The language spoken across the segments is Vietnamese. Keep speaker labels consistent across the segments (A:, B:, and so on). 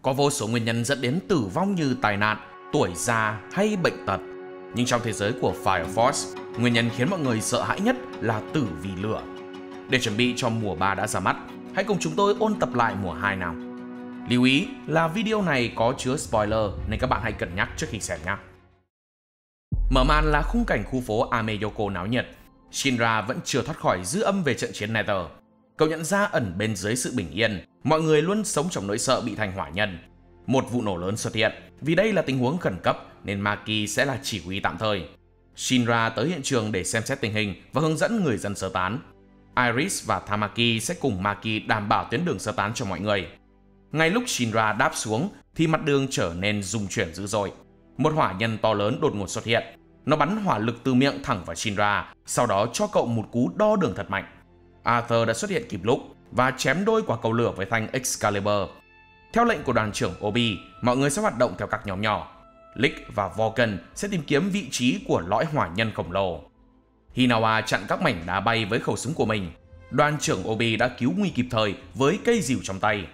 A: Có vô số nguyên nhân dẫn đến tử vong như tai nạn, tuổi già hay bệnh tật. Nhưng trong thế giới của Fire Force, nguyên nhân khiến mọi người sợ hãi nhất là tử vì lửa. Để chuẩn bị cho mùa 3 đã ra mắt, hãy cùng chúng tôi ôn tập lại mùa 2 nào. Lưu ý là video này có chứa spoiler nên các bạn hãy cân nhắc trước khi xem nhé. Mở màn là khung cảnh khu phố Ameyoko náo nhiệt. Shinra vẫn chưa thoát khỏi dư âm về trận chiến Nether. Cậu nhận ra ẩn bên dưới sự bình yên, mọi người luôn sống trong nỗi sợ bị thành hỏa nhân. Một vụ nổ lớn xuất hiện, vì đây là tình huống khẩn cấp nên Maki sẽ là chỉ huy tạm thời. Shinra tới hiện trường để xem xét tình hình và hướng dẫn người dân sơ tán. Iris và Tamaki sẽ cùng Maki đảm bảo tuyến đường sơ tán cho mọi người. Ngay lúc Shinra đáp xuống thì mặt đường trở nên rung chuyển dữ dội. Một hỏa nhân to lớn đột ngột xuất hiện. Nó bắn hỏa lực từ miệng thẳng vào Shinra, sau đó cho cậu một cú đo đường thật mạnh. Arthur đã xuất hiện kịp lúc và chém đôi quả cầu lửa với thanh Excalibur. Theo lệnh của đoàn trưởng Obi, mọi người sẽ hoạt động theo các nhóm nhỏ. Lick và Vulcan sẽ tìm kiếm vị trí của lõi hỏa nhân khổng lồ. Hinawa chặn các mảnh đá bay với khẩu súng của mình. Đoàn trưởng Obi đã cứu nguy kịp thời với cây rìu trong tay.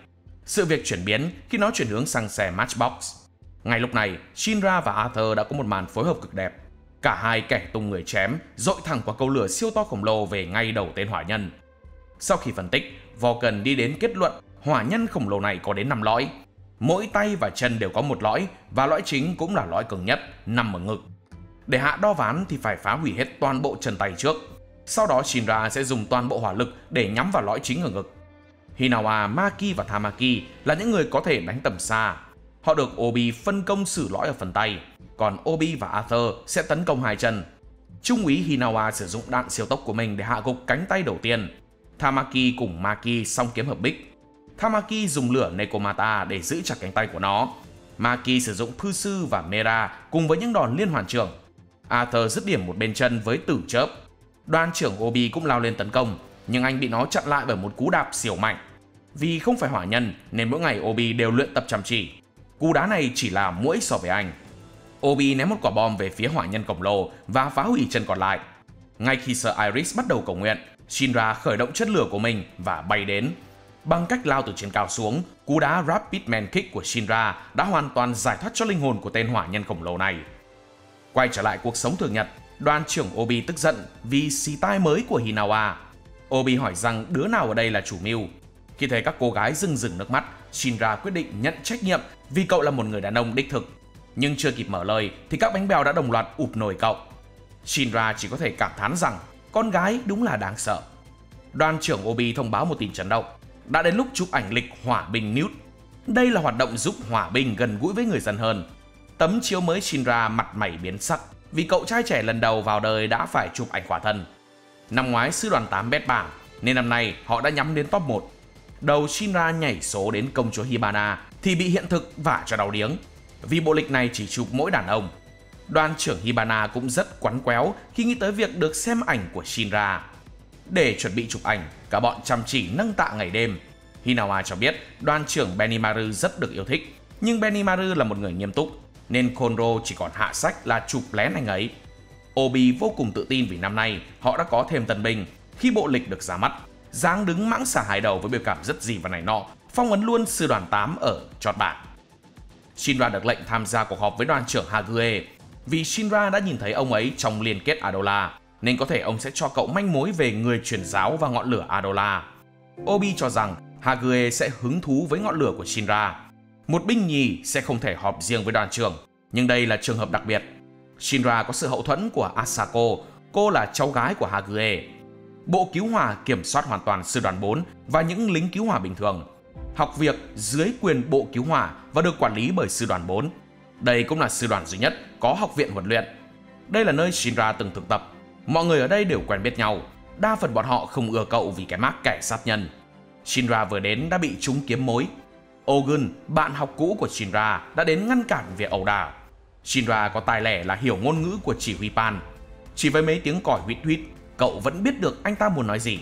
A: Sự việc chuyển biến khi nó chuyển hướng sang xe Matchbox. Ngay lúc này, Shinra và Arthur đã có một màn phối hợp cực đẹp. Cả hai kẻ tung người chém, dội thẳng quả cầu lửa siêu to khổng lồ về ngay đầu tên hỏa nhân. Sau khi phân tích, Vulcan đi đến kết luận hỏa nhân khổng lồ này có đến 5 lõi. Mỗi tay và chân đều có một lõi và lõi chính cũng là lõi cứng nhất, nằm ở ngực. Để hạ đo ván thì phải phá hủy hết toàn bộ chân tay trước. Sau đó Shinra sẽ dùng toàn bộ hỏa lực để nhắm vào lõi chính ở ngực. Hinawa, Maki và Tamaki là những người có thể đánh tầm xa. Họ được Obi phân công xử lõi ở phần tay, còn Obi và Arthur sẽ tấn công hai chân. Trung úy Hinawa sử dụng đạn siêu tốc của mình để hạ gục cánh tay đầu tiên. Tamaki cùng Maki song kiếm hợp bích. Tamaki dùng lửa Nekomata để giữ chặt cánh tay của nó. Maki sử dụng Thư Sư và Mera cùng với những đòn liên hoàn trưởng. Arthur dứt điểm một bên chân với tử chớp. Đoàn trưởng Obi cũng lao lên tấn công, nhưng anh bị nó chặn lại bởi một cú đạp siêu mạnh. Vì không phải hỏa nhân nên mỗi ngày Obi đều luyện tập chăm chỉ. Cú đá này chỉ là muỗi so với anh. Obi ném một quả bom về phía hỏa nhân khổng lồ và phá hủy chân còn lại. Ngay khi Sir Iris bắt đầu cầu nguyện, Shinra khởi động chất lửa của mình và bay đến. Bằng cách lao từ trên cao xuống, cú đá Rapid Man Kick của Shinra đã hoàn toàn giải thoát cho linh hồn của tên hỏa nhân khổng lồ này. Quay trở lại cuộc sống thường nhật, đoàn trưởng Obi tức giận vì xì tai mới của Hinawa. Obi hỏi rằng đứa nào ở đây là chủ mưu. Khi thấy các cô gái rưng rưng nước mắt, Shinra quyết định nhận trách nhiệm vì cậu là một người đàn ông đích thực. Nhưng chưa kịp mở lời thì các bánh bèo đã đồng loạt ụp nổi cậu. Shinra chỉ có thể cảm thán rằng con gái đúng là đáng sợ. Đoàn trưởng Obi thông báo một tin chấn động. Đã đến lúc chụp ảnh lịch hỏa binh Newt. Đây là hoạt động giúp hỏa binh gần gũi với người dân hơn. Tấm chiếu mới Shinra mặt mày biến sắc vì cậu trai trẻ lần đầu vào đời đã phải chụp ảnh khỏa thân. Năm ngoái sư đoàn 8 bét bảng nên năm nay họ đã nhắm đến top 1. Đầu Shinra nhảy số đến công chúa Hibana thì bị hiện thực vả cho đau điếng. Vì bộ lịch này chỉ chụp mỗi đàn ông. Đoàn trưởng Hibana cũng rất quắn quéo khi nghĩ tới việc được xem ảnh của Shinra. Để chuẩn bị chụp ảnh, cả bọn chăm chỉ nâng tạ ngày đêm. Hinawa cho biết đoàn trưởng Benimaru rất được yêu thích, nhưng Benimaru là một người nghiêm túc, nên Konro chỉ còn hạ sách là chụp lén anh ấy. Obi vô cùng tự tin vì năm nay họ đã có thêm tân binh. Khi bộ lịch được ra mắt, dáng đứng mãng xà hai đầu với biểu cảm rất gì và này nọ, phong ấn luôn sư đoàn 8 ở chót bảng. Shinra được lệnh tham gia cuộc họp với đoàn trưởng Hague. Vì Shinra đã nhìn thấy ông ấy trong liên kết Adola, nên có thể ông sẽ cho cậu manh mối về người truyền giáo và ngọn lửa Adola. Obi cho rằng Hague sẽ hứng thú với ngọn lửa của Shinra. Một binh nhì sẽ không thể họp riêng với đoàn trưởng, nhưng đây là trường hợp đặc biệt. Shinra có sự hậu thuẫn của Asako, cô là cháu gái của Hague. Bộ cứu hỏa kiểm soát hoàn toàn sư đoàn 4 và những lính cứu hỏa bình thường. Học việc dưới quyền bộ cứu hỏa và được quản lý bởi sư đoàn 4. Đây cũng là sư đoàn duy nhất có học viện huấn luyện. Đây là nơi Shinra từng thực tập. Mọi người ở đây đều quen biết nhau. Đa phần bọn họ không ưa cậu vì cái mác kẻ sát nhân. Shinra vừa đến đã bị trúng kiếm mối. Ogun, bạn học cũ của Shinra, đã đến ngăn cản việc ẩu đả. Shinra có tài lẻ là hiểu ngôn ngữ của chỉ huy Pan. Chỉ với mấy tiếng còi huýt huýt, cậu vẫn biết được anh ta muốn nói gì.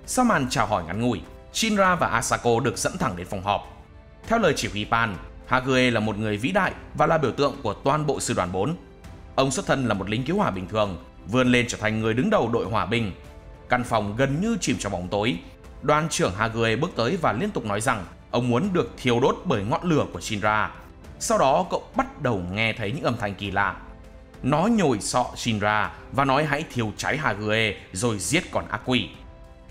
A: Sau màn chào hỏi ngắn ngủi, Shinra và Asako được dẫn thẳng đến phòng họp. Theo lời chỉ huy Pan, Hague là một người vĩ đại và là biểu tượng của toàn bộ sư đoàn 4. Ông xuất thân là một lính cứu hỏa bình thường, vươn lên trở thành người đứng đầu đội hỏa binh. Căn phòng gần như chìm trong bóng tối. Đoàn trưởng Hague bước tới và liên tục nói rằng Ông muốn được thiêu đốt bởi ngọn lửa của Shinra. Sau đó cậu bắt đầu nghe thấy những âm thanh kỳ lạ. Nó nhồi sọ Shinra và nói hãy thiêu cháy Hague rồi giết con ác quỷ.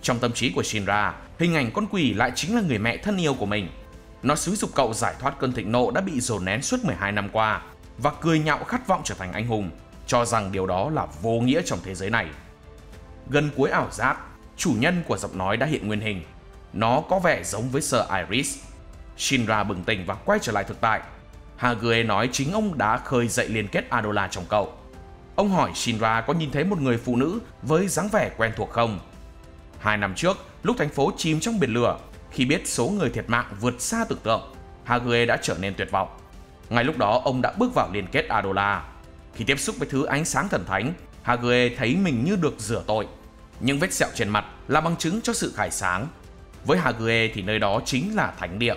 A: Trong tâm trí của Shinra, hình ảnh con quỷ lại chính là người mẹ thân yêu của mình. Nó xúi giục cậu giải thoát cơn thịnh nộ đã bị dồn nén suốt 12 năm qua và cười nhạo khát vọng trở thành anh hùng, cho rằng điều đó là vô nghĩa trong thế giới này. Gần cuối ảo giác, chủ nhân của giọng nói đã hiện nguyên hình. Nó có vẻ giống với Sir Iris. Shinra bừng tỉnh và quay trở lại thực tại. Hague nói chính ông đã khơi dậy liên kết Adola trong cậu. Ông hỏi Shinra có nhìn thấy một người phụ nữ với dáng vẻ quen thuộc không. 2 năm trước, lúc thành phố chìm trong biển lửa, khi biết số người thiệt mạng vượt xa tưởng tượng, Hague đã trở nên tuyệt vọng. Ngay lúc đó, ông đã bước vào liên kết Adola. Khi tiếp xúc với thứ ánh sáng thần thánh, Hague thấy mình như được rửa tội. Những vết sẹo trên mặt là bằng chứng cho sự khai sáng. Với Hague thì nơi đó chính là thánh địa.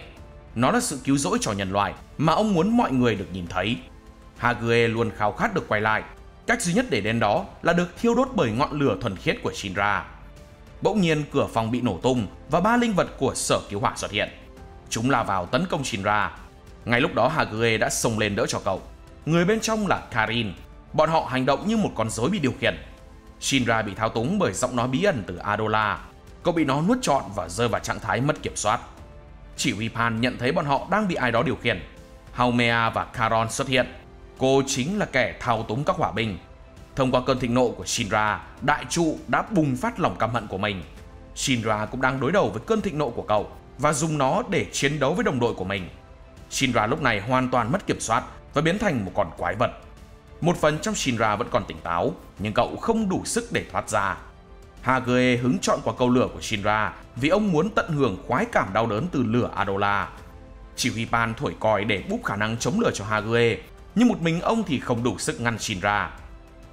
A: Nó là sự cứu rỗi cho nhân loại mà ông muốn mọi người được nhìn thấy. Hague luôn khao khát được quay lại. Cách duy nhất để đến đó là được thiêu đốt bởi ngọn lửa thuần khiết của Shinra. Bỗng nhiên cửa phòng bị nổ tung và 3 linh vật của sở cứu hỏa xuất hiện. Chúng lao vào tấn công Shinra. Ngay lúc đó Hague đã xông lên đỡ cho cậu. Người bên trong là Karin. Bọn họ hành động như một con rối bị điều khiển. Shinra bị thao túng bởi giọng nói bí ẩn từ Adola. Cậu bị nó nuốt trọn và rơi vào trạng thái mất kiểm soát. Chỉ huy Pan nhận thấy bọn họ đang bị ai đó điều khiển. Haumea và Charon xuất hiện. Cô chính là kẻ thao túng các hỏa binh. Thông qua cơn thịnh nộ của Shinra, đại trụ đã bùng phát lòng căm hận của mình. Shinra cũng đang đối đầu với cơn thịnh nộ của cậu và dùng nó để chiến đấu với đồng đội của mình. Shinra lúc này hoàn toàn mất kiểm soát và biến thành một con quái vật. Một phần trong Shinra vẫn còn tỉnh táo, nhưng cậu không đủ sức để thoát ra. Hague hứng chọn quả cầu lửa của Shinra vì ông muốn tận hưởng khoái cảm đau đớn từ lửa Adola. Chỉ huy Pan thổi còi để búp khả năng chống lửa cho Hague, nhưng một mình ông thì không đủ sức ngăn Shinra.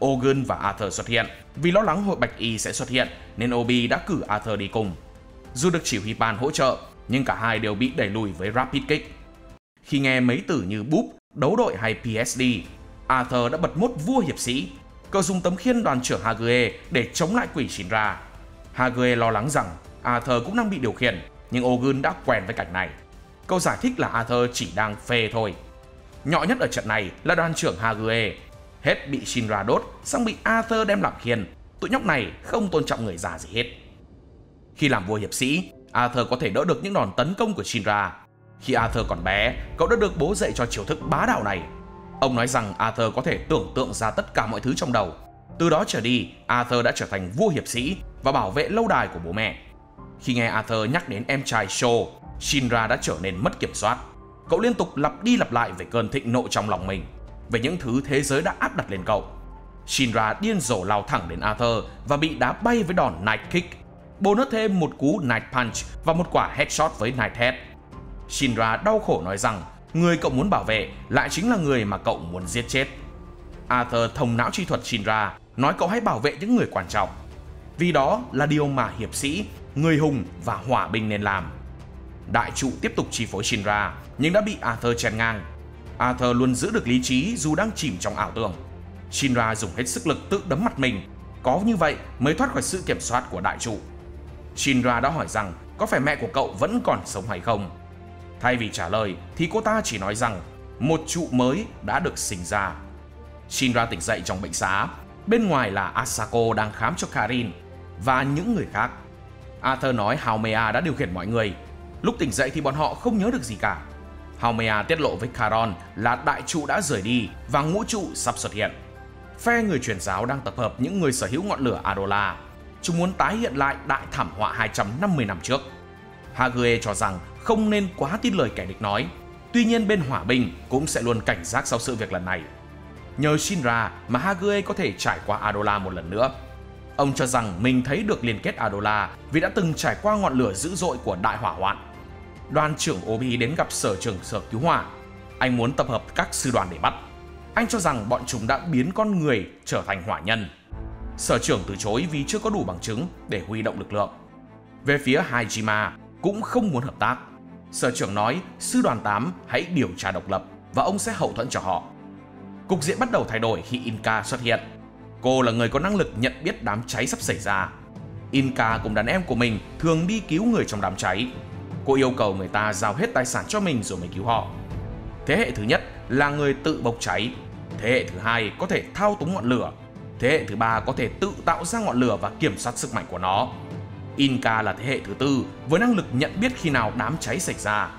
A: Ogun và Arthur xuất hiện. Vì lo lắng hội Bạch Y sẽ xuất hiện nên Obi đã cử Arthur đi cùng. Dù được chỉ huy Pan hỗ trợ, nhưng cả hai đều bị đẩy lùi với Rapid Kick. Khi nghe mấy từ như búp, đấu đội hay PSD, Arthur đã bật mốt vua hiệp sĩ. Cậu dùng tấm khiên đoàn trưởng Hague để chống lại quỷ Shinra. Hague lo lắng rằng Arthur cũng đang bị điều khiển, nhưng Ogun đã quen với cảnh này. Cậu giải thích là Arthur chỉ đang phê thôi. Nhỏ nhất ở trận này là đoàn trưởng Hague. Hết bị Shinra đốt, xong bị Arthur đem làm khiên. Tụi nhóc này không tôn trọng người già gì hết. Khi làm vua hiệp sĩ, Arthur có thể đỡ được những đòn tấn công của Shinra. Khi Arthur còn bé, cậu đã được bố dạy cho chiêu thức bá đạo này. Ông nói rằng Arthur có thể tưởng tượng ra tất cả mọi thứ trong đầu. Từ đó trở đi, Arthur đã trở thành vua hiệp sĩ và bảo vệ lâu đài của bố mẹ. Khi nghe Arthur nhắc đến em trai Sho, Shinra đã trở nên mất kiểm soát. Cậu liên tục lặp đi lặp lại về cơn thịnh nộ trong lòng mình, về những thứ thế giới đã áp đặt lên cậu. Shinra điên rồ lao thẳng đến Arthur và bị đá bay với đòn Night Kick, bonus thêm một cú Night Punch và một quả headshot với Night Head. Shinra đau khổ nói rằng người cậu muốn bảo vệ lại chính là người mà cậu muốn giết chết. Arthur thông não chi thuật Shinra, nói cậu hãy bảo vệ những người quan trọng, vì đó là điều mà hiệp sĩ, người hùng và hỏa binh nên làm. Đại trụ tiếp tục chi phối Shinra, nhưng đã bị Arthur chèn ngang. Arthur luôn giữ được lý trí dù đang chìm trong ảo tưởng. Shinra dùng hết sức lực tự đấm mặt mình, có như vậy mới thoát khỏi sự kiểm soát của đại trụ. Shinra đã hỏi rằng có phải mẹ của cậu vẫn còn sống hay không. Thay vì trả lời thì cô ta chỉ nói rằng một trụ mới đã được sinh ra. Shinra tỉnh dậy trong bệnh xá. Bên ngoài là Asako đang khám cho Karin và những người khác. Arthur nói Haumea đã điều khiển mọi người. Lúc tỉnh dậy thì bọn họ không nhớ được gì cả. Haumea tiết lộ với Charon là đại trụ đã rời đi và ngũ trụ sắp xuất hiện. Phe người truyền giáo đang tập hợp những người sở hữu ngọn lửa Adola. Chúng muốn tái hiện lại đại thảm họa 250 năm trước. Hague cho rằng không nên quá tin lời kẻ địch nói. Tuy nhiên bên hỏa binh cũng sẽ luôn cảnh giác sau sự việc lần này. Nhờ Shinra mà Hague có thể trải qua Adola một lần nữa. Ông cho rằng mình thấy được liên kết Adola vì đã từng trải qua ngọn lửa dữ dội của đại hỏa hoạn. Đoàn trưởng Obi đến gặp sở trưởng sở cứu hỏa. Anh muốn tập hợp các sư đoàn để bắt. Anh cho rằng bọn chúng đã biến con người trở thành hỏa nhân. Sở trưởng từ chối vì chưa có đủ bằng chứng để huy động lực lượng. Về phía Hajima cũng không muốn hợp tác. Sở trưởng nói sư đoàn 8 hãy điều tra độc lập và ông sẽ hậu thuẫn cho họ. Cục diện bắt đầu thay đổi khi Inka xuất hiện. Cô là người có năng lực nhận biết đám cháy sắp xảy ra. Inka cùng đàn em của mình thường đi cứu người trong đám cháy. cô yêu cầu người ta giao hết tài sản cho mình rồi mới cứu họ. Thế hệ thứ nhất là người tự bốc cháy. Thế hệ thứ hai có thể thao túng ngọn lửa. Thế hệ thứ ba có thể tự tạo ra ngọn lửa và kiểm soát sức mạnh của nó. Inca là thế hệ thứ tư với năng lực nhận biết khi nào đám cháy xảy ra.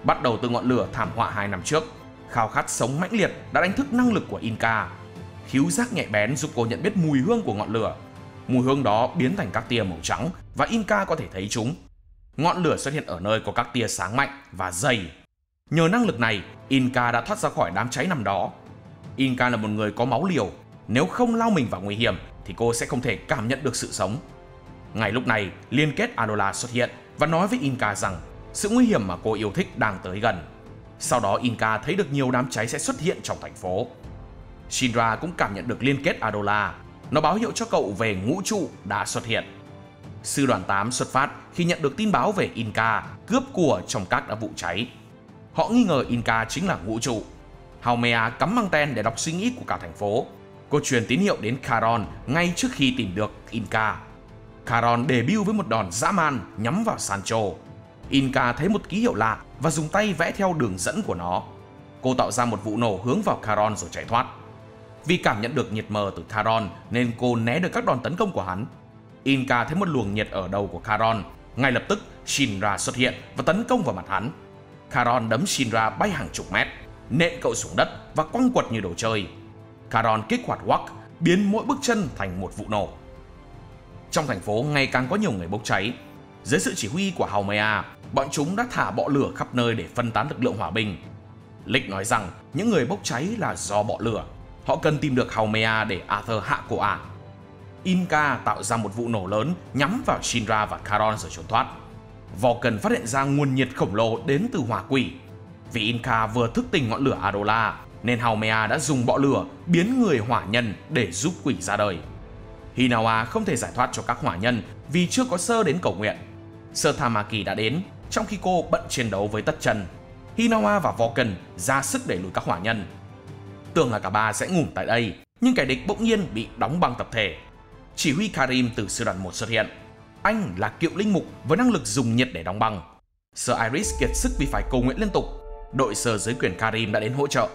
A: Bắt đầu từ ngọn lửa thảm họa 2 năm trước, khao khát sống mãnh liệt đã đánh thức năng lực của Inca. Khứu giác nhạy bén giúp cô nhận biết mùi hương của ngọn lửa. Mùi hương đó biến thành các tia màu trắng và Inca có thể thấy chúng. Ngọn lửa xuất hiện ở nơi có các tia sáng mạnh và dày. Nhờ năng lực này, Inca đã thoát ra khỏi đám cháy năm đó. Inca là một người có máu liều. Nếu không lao mình vào nguy hiểm thì cô sẽ không thể cảm nhận được sự sống. Ngay lúc này, liên kết Adola xuất hiện và nói với Inca rằng sự nguy hiểm mà cô yêu thích đang tới gần. Sau đó Inca thấy được nhiều đám cháy sẽ xuất hiện trong thành phố. Shinra cũng cảm nhận được liên kết Adola. Nó báo hiệu cho cậu về ngũ trụ đã xuất hiện. Sư đoàn 8 xuất phát khi nhận được tin báo về Inca cướp của trong các vụ cháy. Họ nghi ngờ Inca chính là ngũ trụ. Haumea cắm anten để đọc suy nghĩ của cả thành phố. Cô truyền tín hiệu đến Charon ngay trước khi tìm được Inca. Charon debut với một đòn dã man nhắm vào Sancho. Inca thấy một ký hiệu lạ và dùng tay vẽ theo đường dẫn của nó. Cô tạo ra một vụ nổ hướng vào Charon rồi chạy thoát. Vì cảm nhận được nhiệt mờ từ Charon nên cô né được các đòn tấn công của hắn. Inca thấy một luồng nhiệt ở đầu của Charon. Ngay lập tức Shinra xuất hiện và tấn công vào mặt hắn. Charon đấm Shinra bay hàng chục mét, nện cậu xuống đất và quăng quật như đồ chơi. Charon kích hoạt Wack, biến mỗi bước chân thành một vụ nổ. Trong thành phố ngày càng có nhiều người bốc cháy. Dưới sự chỉ huy của Haumea, bọn chúng đã thả bọ lửa khắp nơi để phân tán lực lượng hỏa binh. Lick nói rằng những người bốc cháy là do bọ lửa. Họ cần tìm được Haumea để Arthur hạ cổ ả. Inca tạo ra một vụ nổ lớn nhắm vào Shinra và Charon rồi trốn thoát. Vulcan phát hiện ra nguồn nhiệt khổng lồ đến từ hỏa quỷ. Vì Inca vừa thức tỉnh ngọn lửa Adola nên Haumea đã dùng bọ lửa biến người hỏa nhân để giúp quỷ ra đời. Hinawa không thể giải thoát cho các hỏa nhân vì chưa có Sơ đến cầu nguyện. Sơ Tamaki đã đến trong khi cô bận chiến đấu với Tất Chân. Hinawa và Vulcan ra sức đẩy lùi các hỏa nhân. Tưởng là cả ba sẽ ngủm tại đây, nhưng kẻ địch bỗng nhiên bị đóng băng tập thể. Chỉ huy Karim từ sư đoàn 1 xuất hiện. Anh là cựu linh mục với năng lực dùng nhiệt để đóng băng. Sir Iris kiệt sức vì phải cầu nguyện liên tục. Đội Sir dưới quyền Karim đã đến hỗ trợ.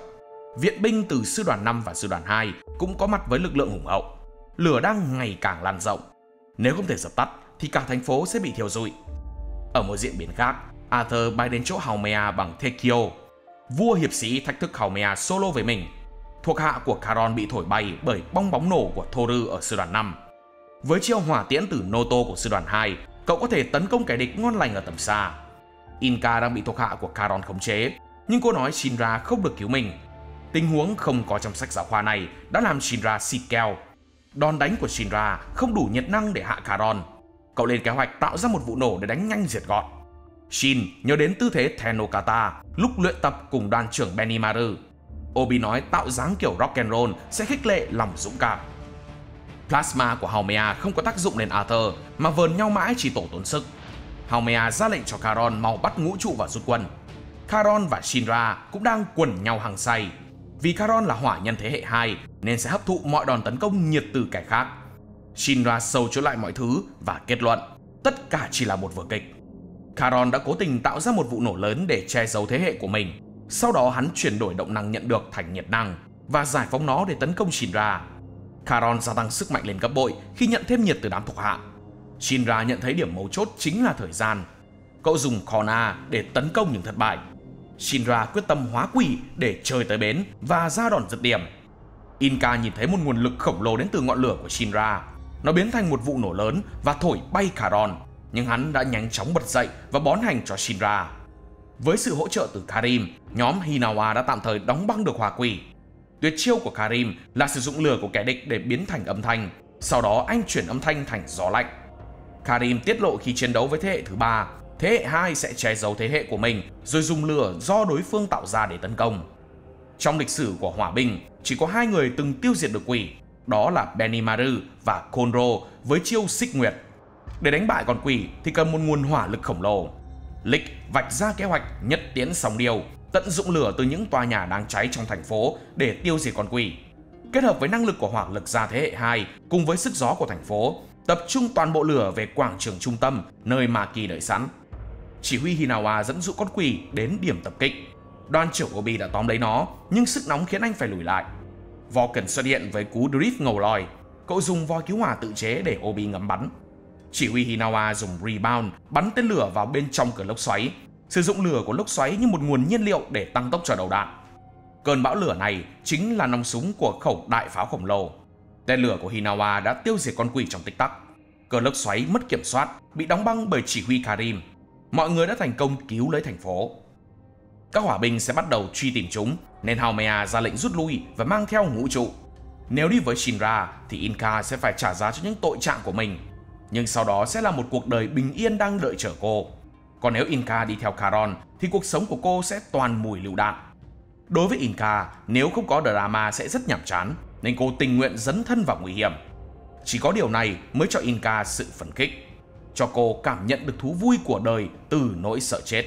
A: Viện binh từ sư đoàn 5 và sư đoàn 2 cũng có mặt với lực lượng hùng hậu. Lửa đang ngày càng lan rộng. Nếu không thể dập tắt thì cả thành phố sẽ bị thiêu rụi. Ở một diễn biến khác, Arthur bay đến chỗ Haumea bằng Tekio. Vua hiệp sĩ thách thức Haumea solo với mình. Thuộc hạ của Charon bị thổi bay bởi bong bóng nổ của Toru ở sư đoàn 5. Với chiêu hỏa tiễn từ Noto của sư đoàn 2, cậu có thể tấn công kẻ địch ngon lành ở tầm xa. Inca đang bị thuộc hạ của Charon khống chế, nhưng cô nói Shinra không được cứu mình. Tình huống không có trong sách giáo khoa này đã làm Shinra xịt keo. Đòn đánh của Shinra không đủ nhiệt năng để hạ Charon. Cậu lên kế hoạch tạo ra một vụ nổ để đánh nhanh diệt gọn. Shin nhớ đến tư thế Tenokata lúc luyện tập cùng đoàn trưởng Benimaru. Obi nói tạo dáng kiểu rock and roll sẽ khích lệ lòng dũng cảm. Plasma của Haumea không có tác dụng lên Arthur mà vờn nhau mãi chỉ tổ tốn sức. Haumea ra lệnh cho Charon mau bắt ngũ trụ và rút quân. Charon và Shinra cũng đang quần nhau hăng say. Vì Charon là hỏa nhân thế hệ 2 nên sẽ hấp thụ mọi đòn tấn công nhiệt từ kẻ khác. Shinra sâu chuỗi lại mọi thứ và kết luận tất cả chỉ là một vở kịch. Charon đã cố tình tạo ra một vụ nổ lớn để che giấu thế hệ của mình. Sau đó hắn chuyển đổi động năng nhận được thành nhiệt năng và giải phóng nó để tấn công Shinra. Charon gia tăng sức mạnh lên gấp bội khi nhận thêm nhiệt từ đám thuộc hạ. Shinra nhận thấy điểm mấu chốt chính là thời gian. Cậu dùng Kona để tấn công nhưng thất bại. Shinra quyết tâm hóa quỷ để chơi tới bến và ra đòn dứt điểm. Inca nhìn thấy một nguồn lực khổng lồ đến từ ngọn lửa của Shinra. Nó biến thành một vụ nổ lớn và thổi bay Charon, nhưng hắn đã nhanh chóng bật dậy và bón hành cho Shinra. Với sự hỗ trợ từ Karim, nhóm Hinawa đã tạm thời đóng băng được hỏa quỷ. Tuyệt chiêu của Karim là sử dụng lửa của kẻ địch để biến thành âm thanh, sau đó anh chuyển âm thanh thành gió lạnh. Karim tiết lộ khi chiến đấu với thế hệ thứ 3, thế hệ 2 sẽ che giấu thế hệ của mình rồi dùng lửa do đối phương tạo ra để tấn công. Trong lịch sử của hỏa binh, chỉ có 2 người từng tiêu diệt được quỷ, đó là Benimaru và Konro với chiêu xích nguyệt. Để đánh bại con quỷ thì cần một nguồn hỏa lực khổng lồ. Lick vạch ra kế hoạch nhất tiễn sóng điêu, tận dụng lửa từ những tòa nhà đang cháy trong thành phố để tiêu diệt con quỷ. Kết hợp với năng lực của hỏa lực gia thế hệ 2 cùng với sức gió của thành phố, tập trung toàn bộ lửa về quảng trường trung tâm nơi Maki đợi sẵn. chỉ huy Hinawa dẫn dụ con quỷ đến điểm tập kích. Đoàn trưởng Obi đã tóm lấy nó, nhưng sức nóng khiến anh phải lùi lại. Vulcan xuất hiện với cú drift ngầu lòi. Cậu dùng voi cứu hỏa tự chế để Obi ngắm bắn. Chỉ huy Hinawa dùng rebound bắn tên lửa vào bên trong cơn lốc xoáy, sử dụng lửa của lốc xoáy như một nguồn nhiên liệu để tăng tốc cho đầu đạn. Cơn bão lửa này chính là nòng súng của khẩu đại pháo khổng lồ. Tên lửa của Hinawa đã tiêu diệt con quỷ trong tích tắc. Cơn lốc xoáy mất kiểm soát, bị đóng băng bởi chỉ huy Karim. Mọi người đã thành công cứu lấy thành phố. Các hỏa binh sẽ bắt đầu truy tìm chúng, nên Haumea ra lệnh rút lui và mang theo ngũ trụ. Nếu đi với Shinra thì Inca sẽ phải trả giá cho những tội trạng của mình, nhưng sau đó sẽ là một cuộc đời bình yên đang đợi chờ cô. Còn nếu Inca đi theo Charon thì cuộc sống của cô sẽ toàn mùi lựu đạn. Đối với Inca, nếu không có drama sẽ rất nhàm chán, nên cô tình nguyện dấn thân vào nguy hiểm. Chỉ có điều này mới cho Inca sự phấn khích, cho cô cảm nhận được thú vui của đời từ nỗi sợ chết.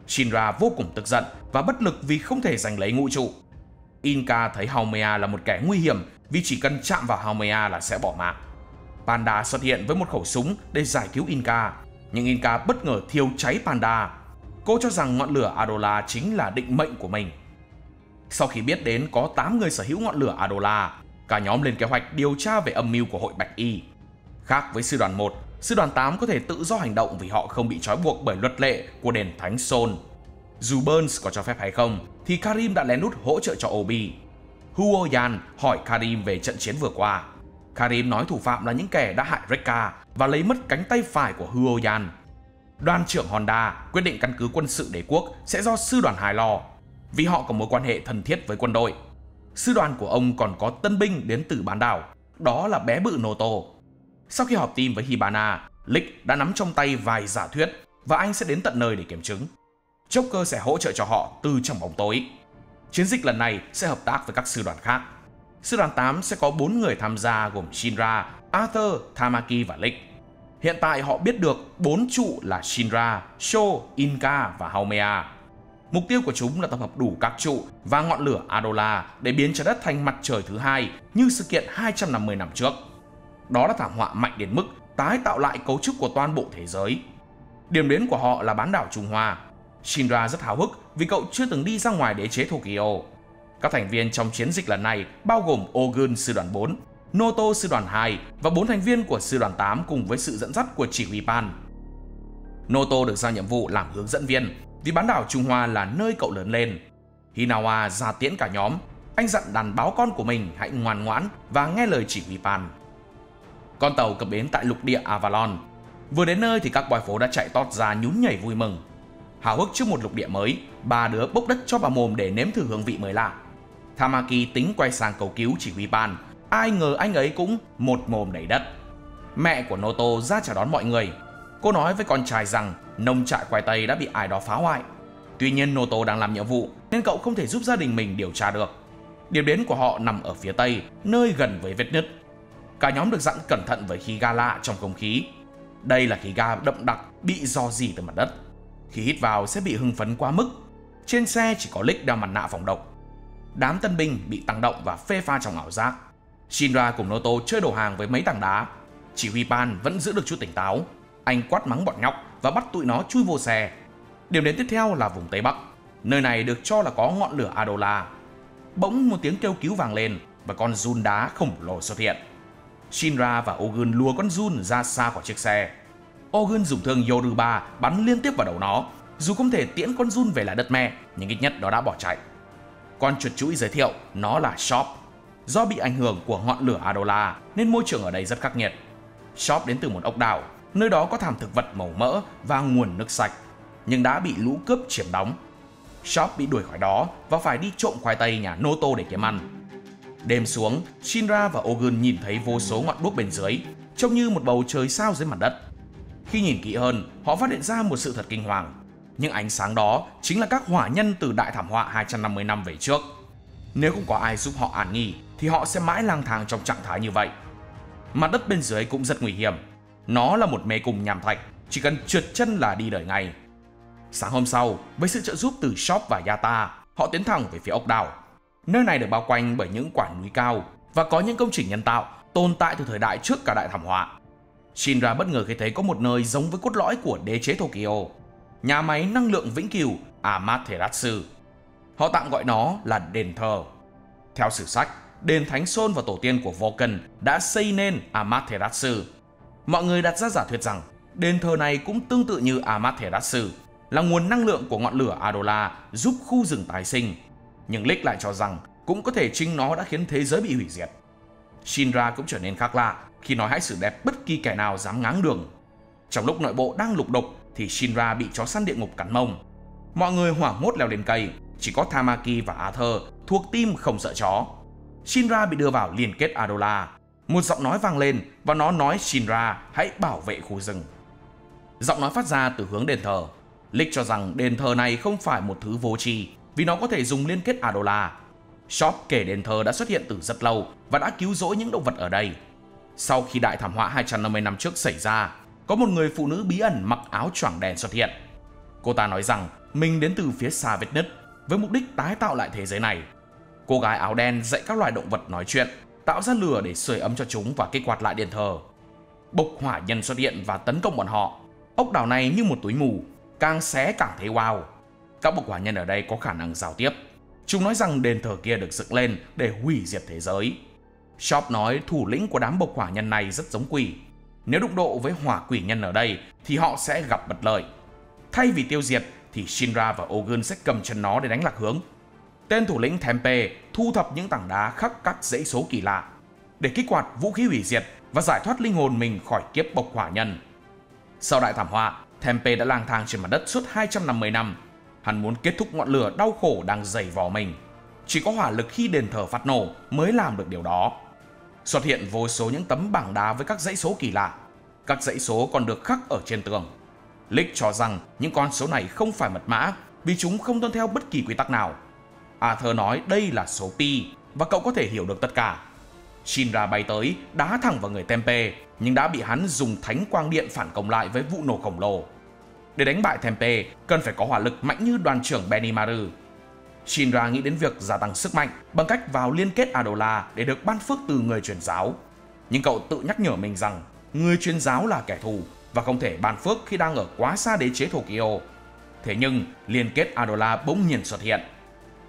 A: Shinra vô cùng tức giận và bất lực vì không thể giành lấy ngũ trụ. Inca thấy Haumea là một kẻ nguy hiểm vì chỉ cần chạm vào Haumea là sẽ bỏ mạng. Panda xuất hiện với một khẩu súng để giải cứu Inca, nhưng Inca bất ngờ thiêu cháy Panda. Cô cho rằng ngọn lửa Adola chính là định mệnh của mình. Sau khi biết đến có 8 người sở hữu ngọn lửa Adola, cả nhóm lên kế hoạch điều tra về âm mưu của hội Bạch Y. Khác với sư đoàn 1, sư đoàn 8 có thể tự do hành động vì họ không bị trói buộc bởi luật lệ của đền Thánh Sol. Dù Burns có cho phép hay không, thì Karim đã lén lút hỗ trợ cho Obi. Huoyan hỏi Karim về trận chiến vừa qua. Karim nói thủ phạm là những kẻ đã hại Rekka và lấy mất cánh tay phải của Huoyan. Đoàn trưởng Honda quyết định căn cứ quân sự đế quốc sẽ do sư đoàn 2 lo, vì họ có mối quan hệ thân thiết với quân đội. Sư đoàn của ông còn có tân binh đến từ bán đảo, đó là bé bự Noto. Sau khi họp team với Hibana, Lick đã nắm trong tay vài giả thuyết và anh sẽ đến tận nơi để kiểm chứng. Joker sẽ hỗ trợ cho họ từ trong bóng tối. Chiến dịch lần này sẽ hợp tác với các sư đoàn khác. Sư đoàn 8 sẽ có 4 người tham gia gồm Shinra, Arthur, Tamaki và Lick. Hiện tại họ biết được 4 trụ là Shinra, Sho, Inca và Haumea. Mục tiêu của chúng là tập hợp đủ các trụ và ngọn lửa Adola để biến trái đất thành mặt trời thứ hai như sự kiện 250 năm trước. Đó là thảm họa mạnh đến mức tái tạo lại cấu trúc của toàn bộ thế giới. Điểm đến của họ là bán đảo Trung Hoa. Shinra rất háo hức vì cậu chưa từng đi ra ngoài đế chế Tokyo. Các thành viên trong chiến dịch lần này bao gồm Ogun sư đoàn 4, Noto sư đoàn 2 và 4 thành viên của sư đoàn 8 cùng với sự dẫn dắt của chỉ huy Pan. Noto được giao nhiệm vụ làm hướng dẫn viên vì bán đảo Trung Hoa là nơi cậu lớn lên. Hinawa ra tiễn cả nhóm. Anh dặn đàn báo con của mình hãy ngoan ngoãn và nghe lời chỉ huy Pan. Con tàu cập bến tại lục địa Avalon. Vừa đến nơi thì các boy phố đã chạy tót ra nhún nhảy vui mừng. Háo hức trước một lục địa mới, ba đứa bốc đất cho vào mồm để nếm thử hương vị mới lạ. Tamaki tính quay sang cầu cứu chỉ huy Pan, ai ngờ anh ấy cũng một mồm đầy đất. Mẹ của Noto ra chào đón mọi người. Cô nói với con trai rằng nông trại khoai tây đã bị ai đó phá hoại. Tuy nhiên Noto đang làm nhiệm vụ nên cậu không thể giúp gia đình mình điều tra được. Điểm đến của họ nằm ở phía tây, nơi gần với vết nứt. Cả nhóm được dặn cẩn thận với khí ga lạ trong không khí. Đây là khí ga đậm đặc bị rò rỉ từ mặt đất. Khi hít vào sẽ bị hưng phấn quá mức. Trên xe chỉ có Lick đeo mặt nạ phòng độc. Đám tân binh bị tăng động và phê pha trong ảo giác. Shinra cùng Noto chơi đồ hàng với mấy tảng đá. Chỉ huy Pan vẫn giữ được chút tỉnh táo. Anh quát mắng bọn nhóc và bắt tụi nó chui vô xe. Điểm đến tiếp theo là vùng Tây Bắc. Nơi này được cho là có ngọn lửa Adola. Bỗng một tiếng kêu cứu vang lên và con giun đá khổng lồ xuất hiện. Shinra và Ogun lùa con giun ra xa khỏi chiếc xe. Ogun dùng thương Yoruba bắn liên tiếp vào đầu nó. Dù không thể tiễn con giun về lại đất mẹ, nhưng ít nhất nó đã bỏ chạy. Con chuột chuỗi giới thiệu nó là Shop. Do bị ảnh hưởng của ngọn lửa Adola nên môi trường ở đây rất khắc nghiệt. Shop đến từ một ốc đảo, nơi đó có thảm thực vật màu mỡ và nguồn nước sạch, nhưng đã bị lũ cướp chiếm đóng. Shop bị đuổi khỏi đó và phải đi trộm khoai tây nhà Noto để kiếm ăn. Đêm xuống, Shinra và Ogun nhìn thấy vô số ngọn đuốc bên dưới, trông như một bầu trời sao dưới mặt đất. Khi nhìn kỹ hơn, họ phát hiện ra một sự thật kinh hoàng. Những ánh sáng đó chính là các hỏa nhân từ đại thảm họa 250 năm về trước. Nếu không có ai giúp họ an nghỉ, thì họ sẽ mãi lang thang trong trạng thái như vậy. Mặt đất bên dưới cũng rất nguy hiểm. Nó là một mê cung nham thạch, chỉ cần trượt chân là đi đời ngay. Sáng hôm sau, với sự trợ giúp từ Shop và Yata, họ tiến thẳng về phía ốc đảo. Nơi này được bao quanh bởi những quả núi cao và có những công trình nhân tạo tồn tại từ thời đại trước cả đại thảm họa. Shinra bất ngờ khi thấy có một nơi giống với cốt lõi của đế chế Tokyo. nhà máy năng lượng vĩnh cửu Amaterasu. Họ tạm gọi nó là đền thờ. Theo sử sách, đền Thánh Sol và tổ tiên của Vulcan đã xây nên Amaterasu. Mọi người đặt ra giả thuyết rằng đền thờ này cũng tương tự như Amaterasu, là nguồn năng lượng của ngọn lửa Adola giúp khu rừng tái sinh. Nhưng Lick lại cho rằng cũng có thể chính nó đã khiến thế giới bị hủy diệt. Shinra cũng trở nên khác lạ khi nói hãy xử đẹp bất kỳ kẻ nào dám ngáng đường. Trong lúc nội bộ đang lục đục thì Shinra bị chó săn địa ngục cắn mông. Mọi người hoảng hốt leo lên cây, chỉ có Tamaki và Arthur thuộc team không sợ chó. Shinra bị đưa vào liên kết Adola. Một giọng nói vang lên và nó nói Shinra hãy bảo vệ khu rừng. Giọng nói phát ra từ hướng đền thờ. Lick cho rằng đền thờ này không phải một thứ vô tri vì nó có thể dùng liên kết Adola. Chopp kể đền thờ đã xuất hiện từ rất lâu và đã cứu rỗi những động vật ở đây. Sau khi đại thảm họa 250 năm trước xảy ra, có một người phụ nữ bí ẩn mặc áo choàng đen xuất hiện. Cô ta nói rằng mình đến từ phía xa vết nứt với mục đích tái tạo lại thế giới này. Cô gái áo đen dạy các loài động vật nói chuyện, tạo ra lửa để sưởi ấm cho chúng và kích hoạt lại đền thờ. Bộc hỏa nhân xuất hiện và tấn công bọn họ. Ốc đảo này như một túi mù, càng xé càng thấy wow. Các bộc hỏa nhân ở đây có khả năng giao tiếp. Chúng nói rằng đền thờ kia được dựng lên để hủy diệt thế giới. Chopp nói thủ lĩnh của đám bộc hỏa nhân này rất giống quỷ. Nếu đụng độ với hỏa quỷ nhân ở đây thì họ sẽ gặp bất lợi. Thay vì tiêu diệt thì Shinra và Ogun sẽ cầm chân nó để đánh lạc hướng. Tên thủ lĩnh Tempe thu thập những tảng đá khắc các dãy số kỳ lạ để kích hoạt vũ khí hủy diệt và giải thoát linh hồn mình khỏi kiếp bộc hỏa nhân. Sau đại thảm họa, Tempe đã lang thang trên mặt đất suốt 250 năm. Hắn muốn kết thúc ngọn lửa đau khổ đang dày vò mình. Chỉ có hỏa lực khi đền thờ phát nổ mới làm được điều đó. Xuất hiện vô số những tấm bảng đá với các dãy số kỳ lạ. Các dãy số còn được khắc ở trên tường. Lick cho rằng những con số này không phải mật mã vì chúng không tuân theo bất kỳ quy tắc nào. Arthur nói đây là số pi và cậu có thể hiểu được tất cả. Shinra bay tới, đá thẳng vào người Tempe nhưng đã bị hắn dùng thánh quang điện phản công lại với vụ nổ khổng lồ. Để đánh bại Tempe, cần phải có hỏa lực mạnh như đoàn trưởng Benimaru. Shinra nghĩ đến việc gia tăng sức mạnh bằng cách vào liên kết Adola để được ban phước từ người truyền giáo. Nhưng cậu tự nhắc nhở mình rằng người truyền giáo là kẻ thù và không thể ban phước khi đang ở quá xa đế chế Tokyo. Thế nhưng liên kết Adola bỗng nhiên xuất hiện.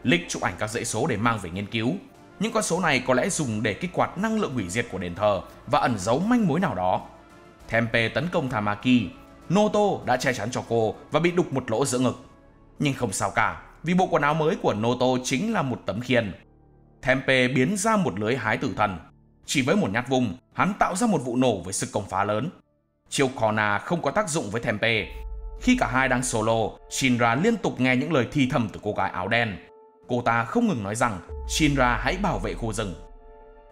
A: Lick chụp ảnh các dãy số để mang về nghiên cứu. Những con số này có lẽ dùng để kích hoạt năng lượng hủy diệt của đền thờ và ẩn giấu manh mối nào đó. Tempe tấn công Tamaki. Noto đã che chắn cho cô và bị đục một lỗ giữa ngực. Nhưng không sao cả, vì bộ quần áo mới của Noto chính là một tấm khiên. Tempe biến ra một lưới hái tử thần. Chỉ với một nhát vùng, hắn tạo ra một vụ nổ với sức công phá lớn. Chiêu Kona không có tác dụng với Tempe. Khi cả hai đang solo, Shinra liên tục nghe những lời thì thầm từ cô gái áo đen. Cô ta không ngừng nói rằng Shinra hãy bảo vệ khu rừng.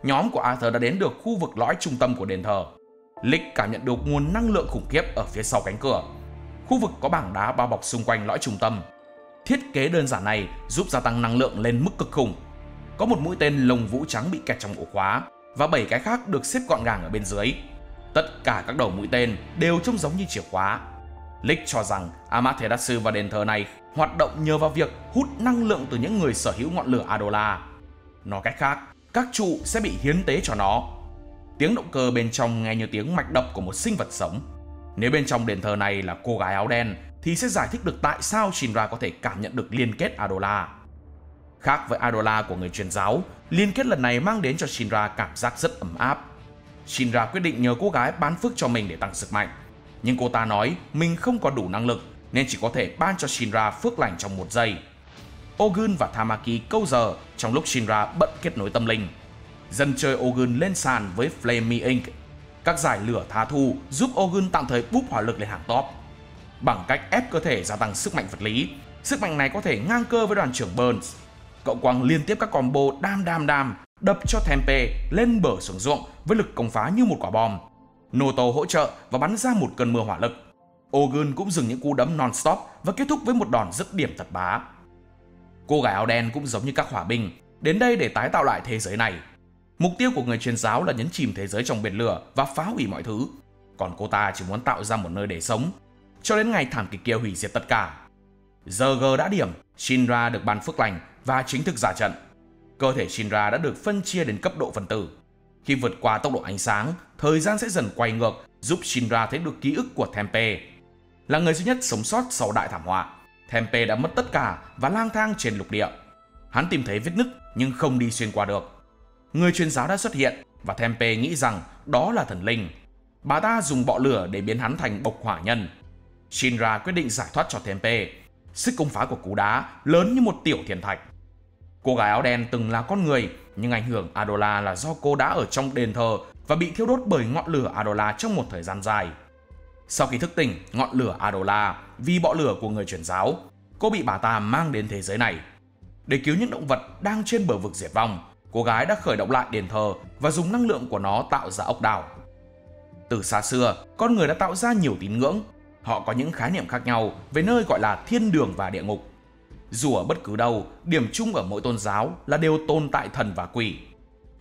A: Nhóm của Arthur đã đến được khu vực lõi trung tâm của đền thờ. Lick cảm nhận được nguồn năng lượng khủng khiếp ở phía sau cánh cửa. Khu vực có bảng đá bao bọc xung quanh lõi trung tâm. Thiết kế đơn giản này giúp gia tăng năng lượng lên mức cực khủng. Có một mũi tên lông vũ trắng bị kẹt trong ổ khóa và 7 cái khác được xếp gọn gàng ở bên dưới. Tất cả các đầu mũi tên đều trông giống như chìa khóa. Lick cho rằng Amaterasu và đền thờ này hoạt động nhờ vào việc hút năng lượng từ những người sở hữu ngọn lửa Adola. Nói cách khác, các trụ sẽ bị hiến tế cho nó. Tiếng động cơ bên trong nghe như tiếng mạch đập của một sinh vật sống. Nếu bên trong đền thờ này là cô gái áo đen thì sẽ giải thích được tại sao Shinra có thể cảm nhận được liên kết Adola. Khác với Adola của người truyền giáo, liên kết lần này mang đến cho Shinra cảm giác rất ấm áp. Shinra quyết định nhờ cô gái ban phước cho mình để tăng sức mạnh. Nhưng cô ta nói mình không có đủ năng lực nên chỉ có thể ban cho Shinra phước lành trong 1 giây. Ogun và Tamaki câu giờ trong lúc Shinra bận kết nối tâm linh. Dân chơi Ogun lên sàn với Flamey Ink. Các giải lửa tha thu giúp Ogun tạm thời búp hỏa lực lên hàng top. Bằng cách ép cơ thể gia tăng sức mạnh vật lý, sức mạnh này có thể ngang cơ với đoàn trưởng Burns. Cậu quăng liên tiếp các combo đam đập cho Tempe lên bờ xuống ruộng với lực công phá như một quả bom. Noto hỗ trợ và bắn ra một cơn mưa hỏa lực. Ogun cũng dừng những cú đấm non-stop và kết thúc với một đòn dứt điểm thật bá. Cô gái áo đen cũng giống như các hỏa binh, đến đây để tái tạo lại thế giới này. Mục tiêu của người truyền giáo là nhấn chìm thế giới trong biển lửa và phá hủy mọi thứ. Còn cô ta chỉ muốn tạo ra một nơi để sống, cho đến ngày thảm kịch kia hủy diệt tất cả. Giờ G đã điểm, Shinra được ban phước lành và chính thức ra trận. Cơ thể Shinra đã được phân chia đến cấp độ phân tử. Khi vượt qua tốc độ ánh sáng, thời gian sẽ dần quay ngược, giúp Shinra thấy được ký ức của Tempe. Là người duy nhất sống sót sau đại thảm họa, Tempe đã mất tất cả và lang thang trên lục địa. Hắn tìm thấy vết nứt nhưng không đi xuyên qua được. Người truyền giáo đã xuất hiện và Tempe nghĩ rằng đó là thần linh. Bà ta dùng bọ lửa để biến hắn thành bộc hỏa nhân. Shinra quyết định giải thoát cho Tempe. Sức công phá của cú đá lớn như một tiểu thiên thạch. Cô gái áo đen từng là con người, nhưng ảnh hưởng Adola là do cô đã ở trong đền thờ và bị thiêu đốt bởi ngọn lửa Adola trong một thời gian dài. Sau khi thức tỉnh ngọn lửa Adola vì bọ lửa của người truyền giáo, cô bị bà ta mang đến thế giới này. Để cứu những động vật đang trên bờ vực diệt vong, cô gái đã khởi động lại đền thờ và dùng năng lượng của nó tạo ra ốc đảo. Từ xa xưa, con người đã tạo ra nhiều tín ngưỡng. Họ có những khái niệm khác nhau về nơi gọi là thiên đường và địa ngục. Dù ở bất cứ đâu, điểm chung ở mỗi tôn giáo là đều tồn tại thần và quỷ.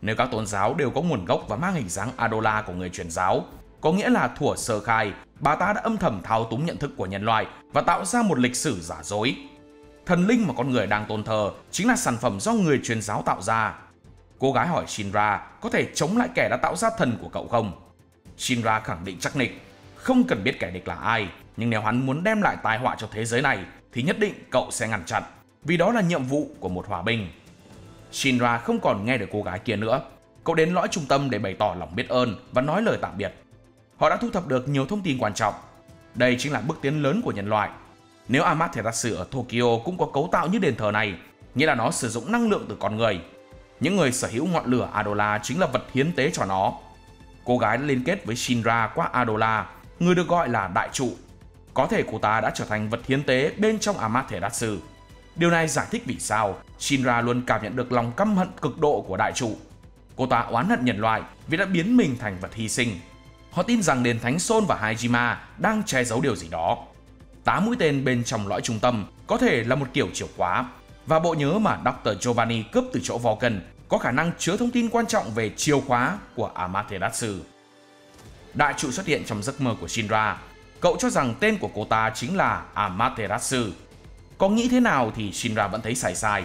A: Nếu các tôn giáo đều có nguồn gốc và mang hình dáng Adola của người truyền giáo, có nghĩa là thuở sơ khai, bà ta đã âm thầm thao túng nhận thức của nhân loại và tạo ra một lịch sử giả dối. Thần linh mà con người đang tôn thờ chính là sản phẩm do người truyền giáo tạo ra. Cô gái hỏi Shinra có thể chống lại kẻ đã tạo ra thần của cậu không? Shinra khẳng định chắc nịch, không cần biết kẻ địch là ai, nhưng nếu hắn muốn đem lại tai họa cho thế giới này thì nhất định cậu sẽ ngăn chặn, vì đó là nhiệm vụ của một hòa binh. Shinra không còn nghe được cô gái kia nữa. Cậu đến lõi trung tâm để bày tỏ lòng biết ơn và nói lời tạm biệt. Họ đã thu thập được nhiều thông tin quan trọng. Đây chính là bước tiến lớn của nhân loại. Nếu Amaterasu ở Tokyo cũng có cấu tạo như đền thờ này, nghĩa là nó sử dụng năng lượng từ con người. Những người sở hữu ngọn lửa Adola chính là vật hiến tế cho nó. Cô gái đã liên kết với Shinra qua Adola, người được gọi là đại trụ. Có thể cô ta đã trở thành vật hiến tế bên trong Amaterasu. Điều này giải thích vì sao Shinra luôn cảm nhận được lòng căm hận cực độ của đại trụ. Cô ta oán hận nhân loại vì đã biến mình thành vật hy sinh. Họ tin rằng đền Thánh Sol và Hajima đang che giấu điều gì đó. 8 mũi tên bên trong lõi trung tâm có thể là một kiểu chìa khóa, và bộ nhớ mà Dr. Giovanni cướp từ chỗ Vulcan có khả năng chứa thông tin quan trọng về chìa khóa của Amaterasu. Đại trụ xuất hiện trong giấc mơ của Shinra. Cậu cho rằng tên của cô ta chính là Amaterasu. Có nghĩ thế nào thì Shinra vẫn thấy sai.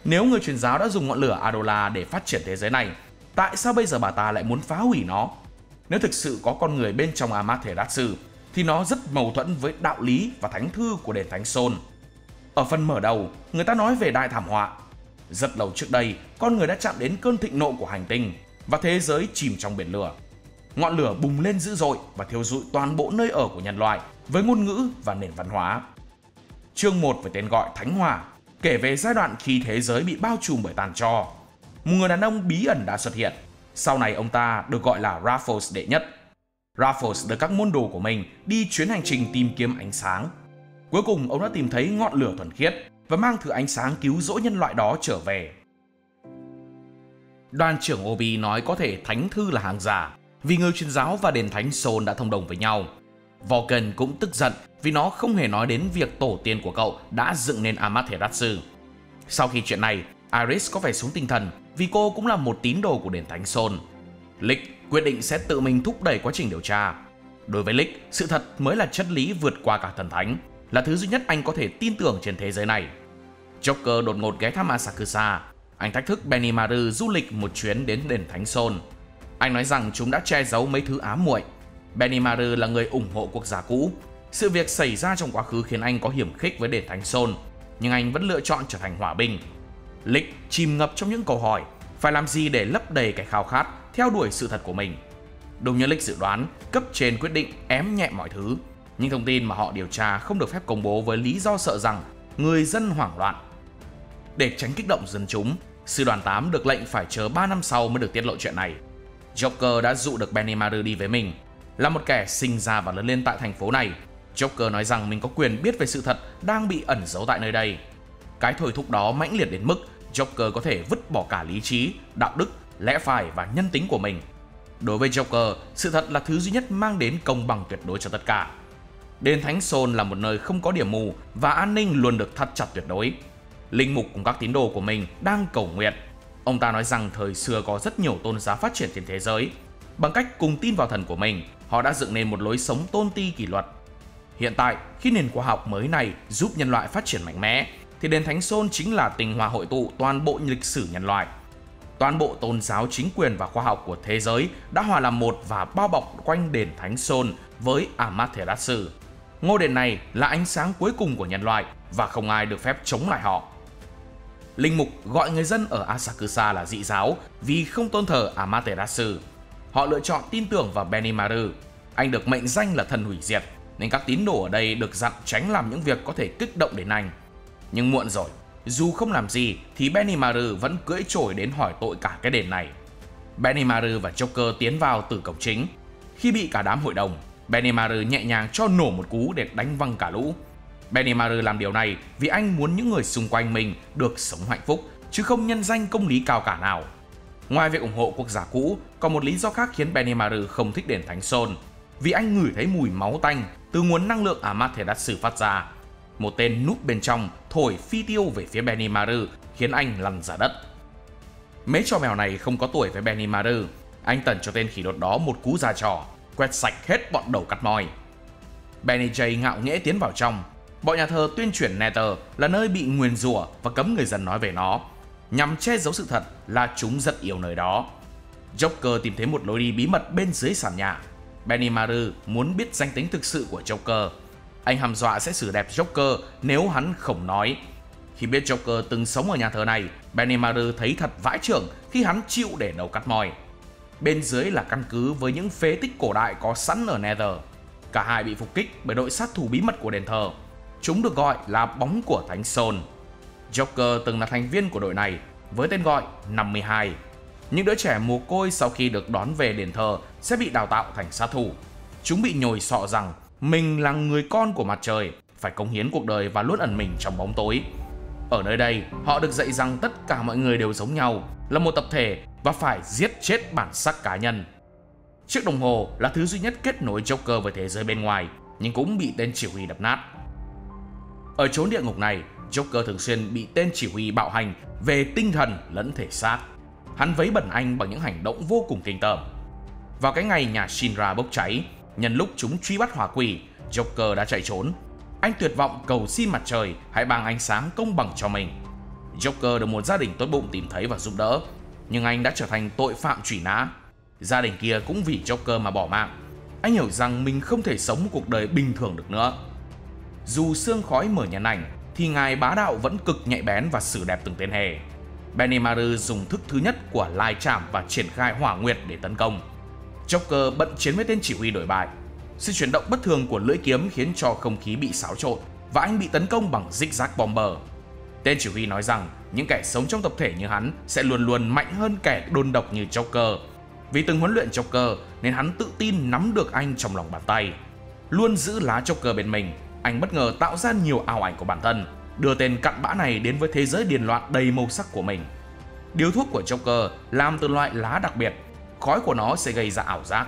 A: Nếu người truyền giáo đã dùng ngọn lửa Adola để phát triển thế giới này, tại sao bây giờ bà ta lại muốn phá hủy nó? Nếu thực sự có con người bên trong Amaterasu, thì nó rất mâu thuẫn với đạo lý và thánh thư của đền Thánh Sol. Ở phần mở đầu, người ta nói về đại thảm họa. Rất lâu trước đây, con người đã chạm đến cơn thịnh nộ của hành tinh và thế giới chìm trong biển lửa. Ngọn lửa bùng lên dữ dội và thiêu rụi toàn bộ nơi ở của nhân loại với ngôn ngữ và nền văn hóa. Chương 1 với tên gọi Thánh Hỏa kể về giai đoạn khi thế giới bị bao trùm bởi tàn tro. Một người đàn ông bí ẩn đã xuất hiện. Sau này ông ta được gọi là Raphos đệ nhất. Raphos đưa các môn đồ của mình đi chuyến hành trình tìm kiếm ánh sáng. Cuối cùng ông đã tìm thấy ngọn lửa thuần khiết và mang thứ ánh sáng cứu rỗi nhân loại đó trở về. Đoàn trưởng Obi nói có thể thánh thư là hàng giả vì người truyền giáo và đền Thánh Sol đã thông đồng với nhau. Vulcan cũng tức giận vì nó không hề nói đến việc tổ tiên của cậu đã dựng nên Amaterasu. Sau khi chuyện này, Iris có vẻ xuống tinh thần vì cô cũng là một tín đồ của đền Thánh Sol. Lick quyết định sẽ tự mình thúc đẩy quá trình điều tra. Đối với Lick, sự thật mới là chất lý vượt qua cả thần thánh, là thứ duy nhất anh có thể tin tưởng trên thế giới này. Joker đột ngột ghé thăm Asakusa. Anh thách thức Benimaru du lịch một chuyến đến đền Thánh Sol. Anh nói rằng chúng đã che giấu mấy thứ ám muội. Benimaru là người ủng hộ quốc gia cũ. Sự việc xảy ra trong quá khứ khiến anh có hiểm khích với đền Thánh Sol, nhưng anh vẫn lựa chọn trở thành hỏa binh. Lick chìm ngập trong những câu hỏi, phải làm gì để lấp đầy cái khao khát theo đuổi sự thật của mình. Đúng như Lick dự đoán, cấp trên quyết định ém nhẹ mọi thứ. Những thông tin mà họ điều tra không được phép công bố với lý do sợ rằng người dân hoảng loạn. Để tránh kích động dân chúng, sư đoàn 8 được lệnh phải chờ 3 năm sau mới được tiết lộ chuyện này. Joker đã dụ được Benimaru đi với mình. Là một kẻ sinh ra và lớn lên tại thành phố này, Joker nói rằng mình có quyền biết về sự thật đang bị ẩn giấu tại nơi đây. Cái thôi thúc đó mãnh liệt đến mức Joker có thể vứt bỏ cả lý trí, đạo đức, lẽ phải và nhân tính của mình. Đối với Joker, sự thật là thứ duy nhất mang đến công bằng tuyệt đối cho tất cả. Đền Thánh Sol là một nơi không có điểm mù và an ninh luôn được thắt chặt tuyệt đối. Linh mục cùng các tín đồ của mình đang cầu nguyện. Ông ta nói rằng thời xưa có rất nhiều tôn giáo phát triển trên thế giới. Bằng cách cùng tin vào thần của mình, họ đã dựng nên một lối sống tôn ti kỷ luật. Hiện tại, khi nền khoa học mới này giúp nhân loại phát triển mạnh mẽ, thì đền Thánh Sol chính là tinh hoa hội tụ toàn bộ lịch sử nhân loại. Toàn bộ tôn giáo, chính quyền và khoa học của thế giới đã hòa làm một và bao bọc quanh đền Thánh Sol với Amaterasu. ngôi đền này là ánh sáng cuối cùng của nhân loại và không ai được phép chống lại họ. Linh mục gọi người dân ở Asakusa là dị giáo vì không tôn thờ Amaterasu. Họ lựa chọn tin tưởng vào Benimaru. Anh được mệnh danh là thần hủy diệt, nên các tín đồ ở đây được dặn tránh làm những việc có thể kích động đến anh. Nhưng muộn rồi, dù không làm gì thì Benimaru vẫn cưỡi trổi đến hỏi tội cả cái đền này. Benimaru và Joker tiến vào từ cổng chính. Khi bị cả đám hội đồng, Benimaru nhẹ nhàng cho nổ một cú để đánh văng cả lũ. Benimaru làm điều này vì anh muốn những người xung quanh mình được sống hạnh phúc, chứ không nhân danh công lý cao cả nào. Ngoài việc ủng hộ quốc gia cũ, còn một lý do khác khiến Benimaru không thích đền Thánh Sol, vì anh ngửi thấy mùi máu tanh từ nguồn năng lượng Amaterasu phát ra. Một tên núp bên trong thổi phi tiêu về phía Benimaru khiến anh lăn ra đất. Mấy trò mèo này không có tuổi với Benimaru. Anh tẩn cho tên khỉ đột đó một cú ra trò, quét sạch hết bọn đầu cắt moi. Benny J ngạo nghễ tiến vào trong. Bọn nhà thờ tuyên truyền Nether là nơi bị nguyền rủa và cấm người dân nói về nó, nhằm che giấu sự thật là chúng rất yêu nơi đó. Joker tìm thấy một lối đi bí mật bên dưới sàn nhà. Benimaru muốn biết danh tính thực sự của Joker. Anh hăm dọa sẽ xử đẹp Joker nếu hắn không nói. Khi biết Joker từng sống ở nhà thờ này, Benimaru thấy thật vãi chưởng khi hắn chịu để đầu cắt moi. Bên dưới là căn cứ với những phế tích cổ đại có sẵn ở Nether. Cả hai bị phục kích bởi đội sát thủ bí mật của đền thờ. Chúng được gọi là bóng của Thánh Sol. Joker từng là thành viên của đội này với tên gọi 52. Những đứa trẻ mồ côi sau khi được đón về đền thờ sẽ bị đào tạo thành sát thủ. Chúng bị nhồi sọ rằng mình là người con của mặt trời, phải cống hiến cuộc đời và luôn ẩn mình trong bóng tối. Ở nơi đây, họ được dạy rằng tất cả mọi người đều giống nhau, là một tập thể và phải giết chết bản sắc cá nhân. Chiếc đồng hồ là thứ duy nhất kết nối Joker với thế giới bên ngoài, nhưng cũng bị tên chỉ huy đập nát. Ở chốn địa ngục này, Joker thường xuyên bị tên chỉ huy bạo hành về tinh thần lẫn thể xác. Hắn vấy bẩn anh bằng những hành động vô cùng kinh tởm. Vào cái ngày nhà Shinra bốc cháy, nhân lúc chúng truy bắt hỏa quỷ, Joker đã chạy trốn. Anh tuyệt vọng cầu xin mặt trời hãy ban ánh sáng công bằng cho mình. Joker được một gia đình tốt bụng tìm thấy và giúp đỡ, nhưng anh đã trở thành tội phạm truy nã. Gia đình kia cũng vì Joker mà bỏ mạng. Anh hiểu rằng mình không thể sống một cuộc đời bình thường được nữa. Dù sương khói mở nhãn ảnh, thì ngài bá đạo vẫn cực nhạy bén và xử đẹp từng tên hề. Benimaru dùng thức thứ nhất của Lai Trảm và triển khai Hỏa Nguyệt để tấn công. Joker bận chiến với tên chỉ huy đổi bại. Sự chuyển động bất thường của lưỡi kiếm khiến cho không khí bị xáo trộn và anh bị tấn công bằng zigzag bomber. Tên chỉ huy nói rằng những kẻ sống trong tập thể như hắn sẽ luôn luôn mạnh hơn kẻ đôn độc như Joker. Vì từng huấn luyện Joker nên hắn tự tin nắm được anh trong lòng bàn tay. Luôn giữ lá Joker bên mình, anh bất ngờ tạo ra nhiều ảo ảnh của bản thân, đưa tên cặn bã này đến với thế giới điên loạn đầy màu sắc của mình. Điếu thuốc của Joker làm từ loại lá đặc biệt, khói của nó sẽ gây ra ảo giác.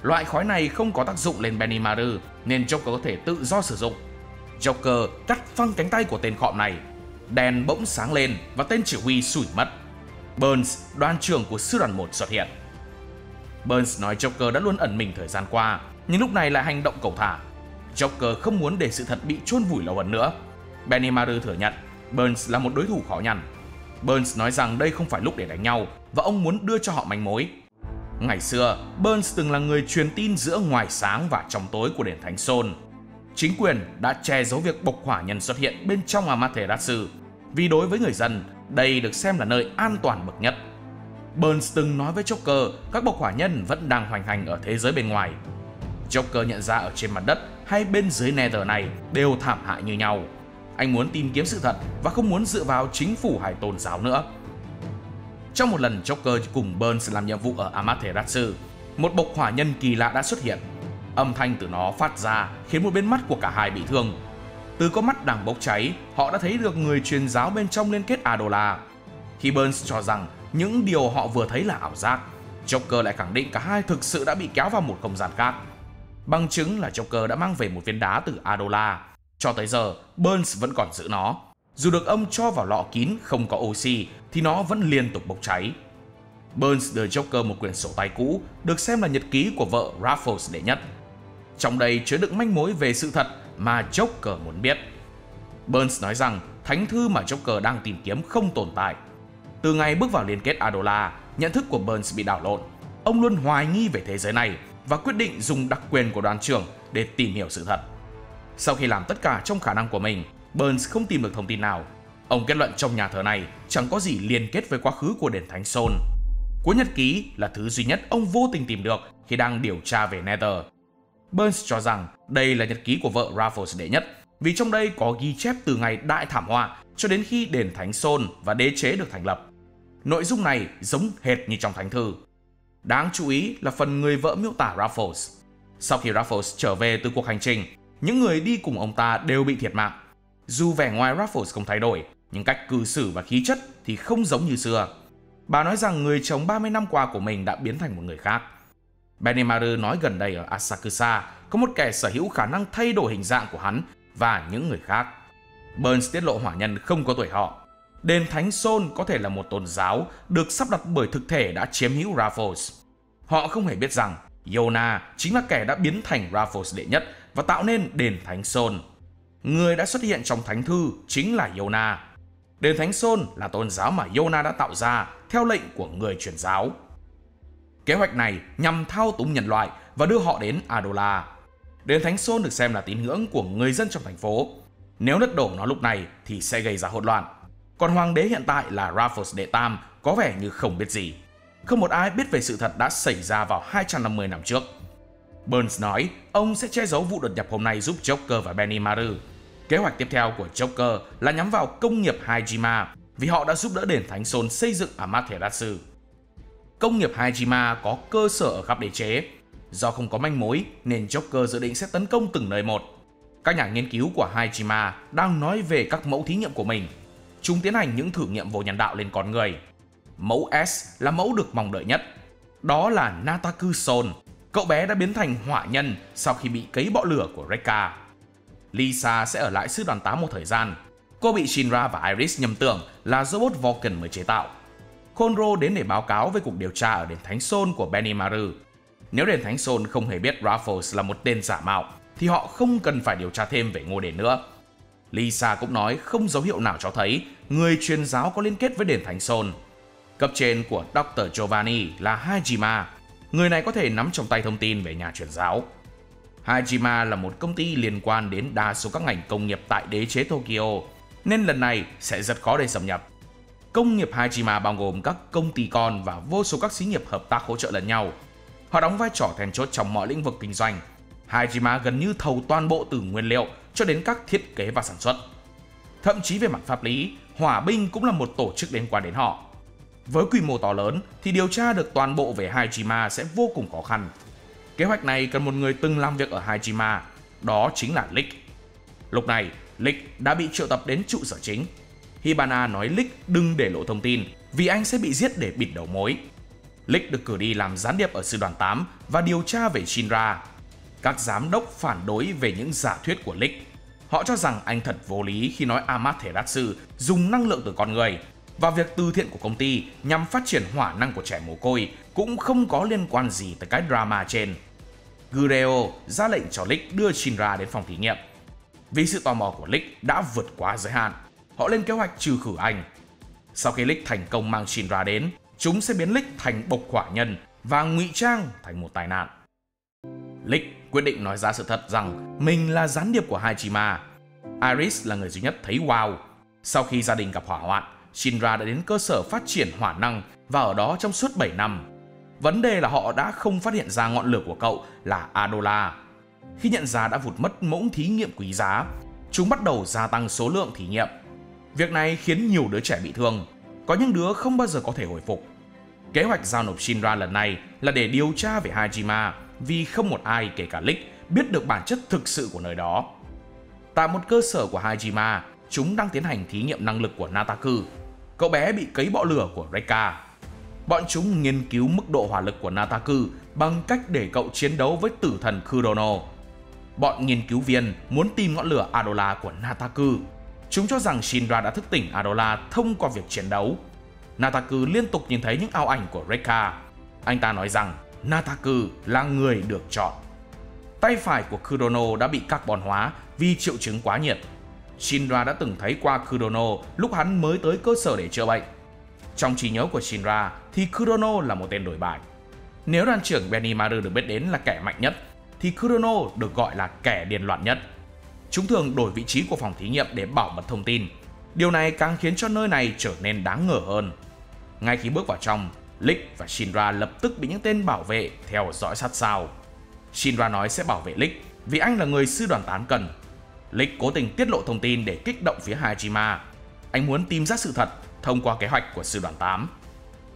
A: Loại khói này không có tác dụng lên Benimaru nên Joker có thể tự do sử dụng. Joker cắt phăng cánh tay của tên khọm này. Đèn bỗng sáng lên và tên chỉ huy sủi mất. Burns, đoàn trưởng của sư đoàn 1 xuất hiện. Burns nói Joker đã luôn ẩn mình thời gian qua, nhưng lúc này lại hành động cẩu thả. Joker không muốn để sự thật bị chôn vùi lâu hơn nữa. Benimaru thừa nhận Burns là một đối thủ khó nhằn. Burns nói rằng đây không phải lúc để đánh nhau và ông muốn đưa cho họ manh mối. Ngày xưa, Burns từng là người truyền tin giữa ngoài sáng và trong tối của đền Thánh Sol. Chính quyền đã che giấu việc bộc hỏa nhân xuất hiện bên trong Amaterasu, vì đối với người dân, đây được xem là nơi an toàn bậc nhất. Burns từng nói với Joker các bộc hỏa nhân vẫn đang hoành hành ở thế giới bên ngoài. Joker nhận ra ở trên mặt đất hay bên dưới Nether này đều thảm hại như nhau. Anh muốn tìm kiếm sự thật và không muốn dựa vào chính phủ hay tôn giáo nữa. Trong một lần Joker cùng Burns làm nhiệm vụ ở Amaterasu, một bộc hỏa nhân kỳ lạ đã xuất hiện. Âm thanh từ nó phát ra khiến một bên mắt của cả hai bị thương. Từ con mắt đang bốc cháy, họ đã thấy được người truyền giáo bên trong liên kết Adola. Khi Burns cho rằng những điều họ vừa thấy là ảo giác, Joker lại khẳng định cả hai thực sự đã bị kéo vào một không gian khác. Bằng chứng là Joker đã mang về một viên đá từ Adola. Cho tới giờ, Burns vẫn còn giữ nó. Dù được ông cho vào lọ kín không có oxy thì nó vẫn liên tục bốc cháy. Burns đưa Joker một quyển sổ tay cũ, được xem là nhật ký của vợ Raffles đệ nhất. Trong đây chứa đựng manh mối về sự thật mà Joker muốn biết. Burns nói rằng thánh thư mà Joker đang tìm kiếm không tồn tại. Từ ngày bước vào liên kết Adola, nhận thức của Burns bị đảo lộn. Ông luôn hoài nghi về thế giới này và quyết định dùng đặc quyền của đoàn trưởng để tìm hiểu sự thật. Sau khi làm tất cả trong khả năng của mình, Burns không tìm được thông tin nào. Ông kết luận trong nhà thờ này chẳng có gì liên kết với quá khứ của đền Thánh Sol. Cuốn nhật ký là thứ duy nhất ông vô tình tìm được khi đang điều tra về Nether. Burns cho rằng đây là nhật ký của vợ Raffles đệ nhất, vì trong đây có ghi chép từ ngày đại thảm họa cho đến khi đền Thánh Sol và đế chế được thành lập. Nội dung này giống hệt như trong thánh thư. Đáng chú ý là phần người vợ miêu tả Raffles. Sau khi Raffles trở về từ cuộc hành trình, những người đi cùng ông ta đều bị thiệt mạng. Dù vẻ ngoài Raffles không thay đổi, nhưng cách cư xử và khí chất thì không giống như xưa. Bà nói rằng người chồng 30 năm qua của mình đã biến thành một người khác. Benimaru nói gần đây ở Asakusa có một kẻ sở hữu khả năng thay đổi hình dạng của hắn và những người khác. Burns tiết lộ hỏa nhân không có tuổi họ. Đền Thánh Sol có thể là một tôn giáo được sắp đặt bởi thực thể đã chiếm hữu Raffles. Họ không hề biết rằng Yona chính là kẻ đã biến thành Raffles đệ nhất và tạo nên đền Thánh Sol. Người đã xuất hiện trong thánh thư chính là Yona. Đền Thánh Sol là tôn giáo mà Yona đã tạo ra theo lệnh của người truyền giáo. Kế hoạch này nhằm thao túng nhân loại và đưa họ đến Adola. Đền Thánh Sol được xem là tín ngưỡng của người dân trong thành phố. Nếu đất đổ nó lúc này thì sẽ gây ra hỗn loạn. Còn hoàng đế hiện tại là Raffles đệ tam có vẻ như không biết gì. Không một ai biết về sự thật đã xảy ra vào 250 năm trước. Burns nói ông sẽ che giấu vụ đột nhập hôm nay giúp Joker và Benimaru. Kế hoạch tiếp theo của Joker là nhắm vào công nghiệp Hajima vì họ đã giúp đỡ đền Thánh Sol xây dựng Amaterasu. Công nghiệp Hajima có cơ sở ở khắp đế chế. Do không có manh mối nên Joker dự định sẽ tấn công từng nơi một. Các nhà nghiên cứu của Hajima đang nói về các mẫu thí nghiệm của mình. Chúng tiến hành những thử nghiệm vô nhân đạo lên con người. Mẫu S là mẫu được mong đợi nhất. Đó là Nataku Sol. Cậu bé đã biến thành hỏa nhân sau khi bị cấy bọ lửa của Rekka. Lisa sẽ ở lại sư đoàn 8 một thời gian. Cô bị Shinra và Iris nhầm tưởng là robot Vulcan mới chế tạo. Konro đến để báo cáo về cuộc điều tra ở đền Thánh Sol của Benimaru. Nếu đền Thánh Sol không hề biết Raffles là một tên giả mạo thì họ không cần phải điều tra thêm về ngôi đền nữa. Lisa cũng nói không dấu hiệu nào cho thấy người truyền giáo có liên kết với đền Thánh Sol. Cấp trên của Dr. Giovanni là Hajima. Người này có thể nắm trong tay thông tin về nhà truyền giáo. Hajima là một công ty liên quan đến đa số các ngành công nghiệp tại đế chế Tokyo, nên lần này sẽ rất khó để xâm nhập. Công nghiệp Hajima bao gồm các công ty con và vô số các xí nghiệp hợp tác hỗ trợ lẫn nhau. Họ đóng vai trò then chốt trong mọi lĩnh vực kinh doanh. Hajima gần như thầu toàn bộ từ nguyên liệu cho đến các thiết kế và sản xuất. Thậm chí về mặt pháp lý, hỏa binh cũng là một tổ chức liên quan đến họ. Với quy mô to lớn thì điều tra được toàn bộ về Hajima sẽ vô cùng khó khăn. Kế hoạch này cần một người từng làm việc ở Hajima, đó chính là Lick. Lúc này, Lick đã bị triệu tập đến trụ sở chính. Hibana nói Lick đừng để lộ thông tin vì anh sẽ bị giết để bịt đầu mối. Lick được cử đi làm gián điệp ở sư đoàn 8 và điều tra về Shinra. Các giám đốc phản đối về những giả thuyết của Lick. Họ cho rằng anh thật vô lý khi nói Amaterasu dùng năng lượng từ con người, và việc từ thiện của công ty nhằm phát triển hỏa năng của trẻ mồ côi cũng không có liên quan gì tới cái drama trên. Gureo ra lệnh cho Lick đưa Shinra đến phòng thí nghiệm. Vì sự tò mò của Lick đã vượt quá giới hạn, họ lên kế hoạch trừ khử anh. Sau khi Lick thành công mang Shinra đến, chúng sẽ biến Lick thành bộc hỏa nhân và ngụy trang thành một tai nạn. Lick quyết định nói ra sự thật rằng mình là gián điệp của Hajima. Iris là người duy nhất thấy wow. Sau khi gia đình gặp hỏa hoạn, Shinra đã đến cơ sở phát triển hỏa năng và ở đó trong suốt 7 năm. Vấn đề là họ đã không phát hiện ra ngọn lửa của cậu là Adola. Khi nhận ra đã vụt mất mẫu thí nghiệm quý giá, chúng bắt đầu gia tăng số lượng thí nghiệm. Việc này khiến nhiều đứa trẻ bị thương, có những đứa không bao giờ có thể hồi phục. Kế hoạch giao nộp Shinra lần này là để điều tra về Hajima vì không một ai kể cả Lick biết được bản chất thực sự của nơi đó. Tại một cơ sở của Hajima, chúng đang tiến hành thí nghiệm năng lực của Nataku. Cậu bé bị cấy bọ lửa của Rekka. Bọn chúng nghiên cứu mức độ hỏa lực của Nataku bằng cách để cậu chiến đấu với tử thần Kurono. Bọn nghiên cứu viên muốn tìm ngọn lửa Adola của Nataku. Chúng cho rằng Shinra đã thức tỉnh Adola thông qua việc chiến đấu. Nataku liên tục nhìn thấy những ảo ảnh của Rekka. Anh ta nói rằng Nataku là người được chọn. Tay phải của Kurono đã bị carbon hóa vì triệu chứng quá nhiệt. Shinra đã từng thấy qua Kurono lúc hắn mới tới cơ sở để chữa bệnh. Trong trí nhớ của Shinra thì Kurono là một tên đổi bại. Nếu đoàn trưởng Benimaru được biết đến là kẻ mạnh nhất, thì Kurono được gọi là kẻ điên loạn nhất. Chúng thường đổi vị trí của phòng thí nghiệm để bảo mật thông tin. Điều này càng khiến cho nơi này trở nên đáng ngờ hơn. Ngay khi bước vào trong, Lick và Shinra lập tức bị những tên bảo vệ theo dõi sát sao. Shinra nói sẽ bảo vệ Lick vì anh là người sư đoàn 8 cần. Lick cố tình tiết lộ thông tin để kích động phía Hajima. Anh muốn tìm ra sự thật thông qua kế hoạch của sư đoàn 8.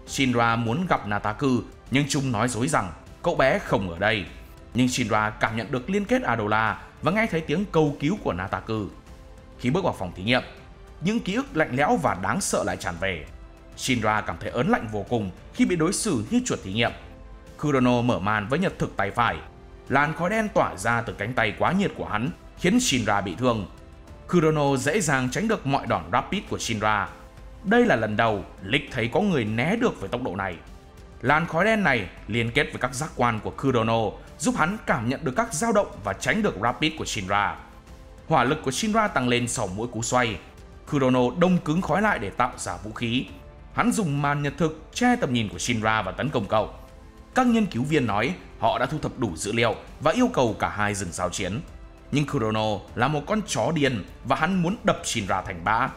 A: Shinra muốn gặp Nataku, nhưng chúng nói dối rằng cậu bé không ở đây. Nhưng Shinra cảm nhận được liên kết Adola và nghe thấy tiếng cầu cứu của Nataku. Khi bước vào phòng thí nghiệm, những ký ức lạnh lẽo và đáng sợ lại tràn về. Shinra cảm thấy ớn lạnh vô cùng khi bị đối xử như chuột thí nghiệm. Kurono mở màn với nhật thực tay phải. Làn khói đen tỏa ra từ cánh tay quá nhiệt của hắn khiến Shinra bị thương. Kurono dễ dàng tránh được mọi đòn rapid của Shinra. Đây là lần đầu Lick thấy có người né được với tốc độ này. Làn khói đen này liên kết với các giác quan của Kurono giúp hắn cảm nhận được các dao động và tránh được rapid của Shinra. Hỏa lực của Shinra tăng lên sau mỗi cú xoay. Kurono đông cứng khói lại để tạo ra vũ khí. Hắn dùng màn nhật thực che tầm nhìn của Shinra và tấn công cậu. Các nghiên cứu viên nói họ đã thu thập đủ dữ liệu và yêu cầu cả hai dừng giao chiến. Nhưng Kurono là một con chó điên và hắn muốn đập Shinra thành bã.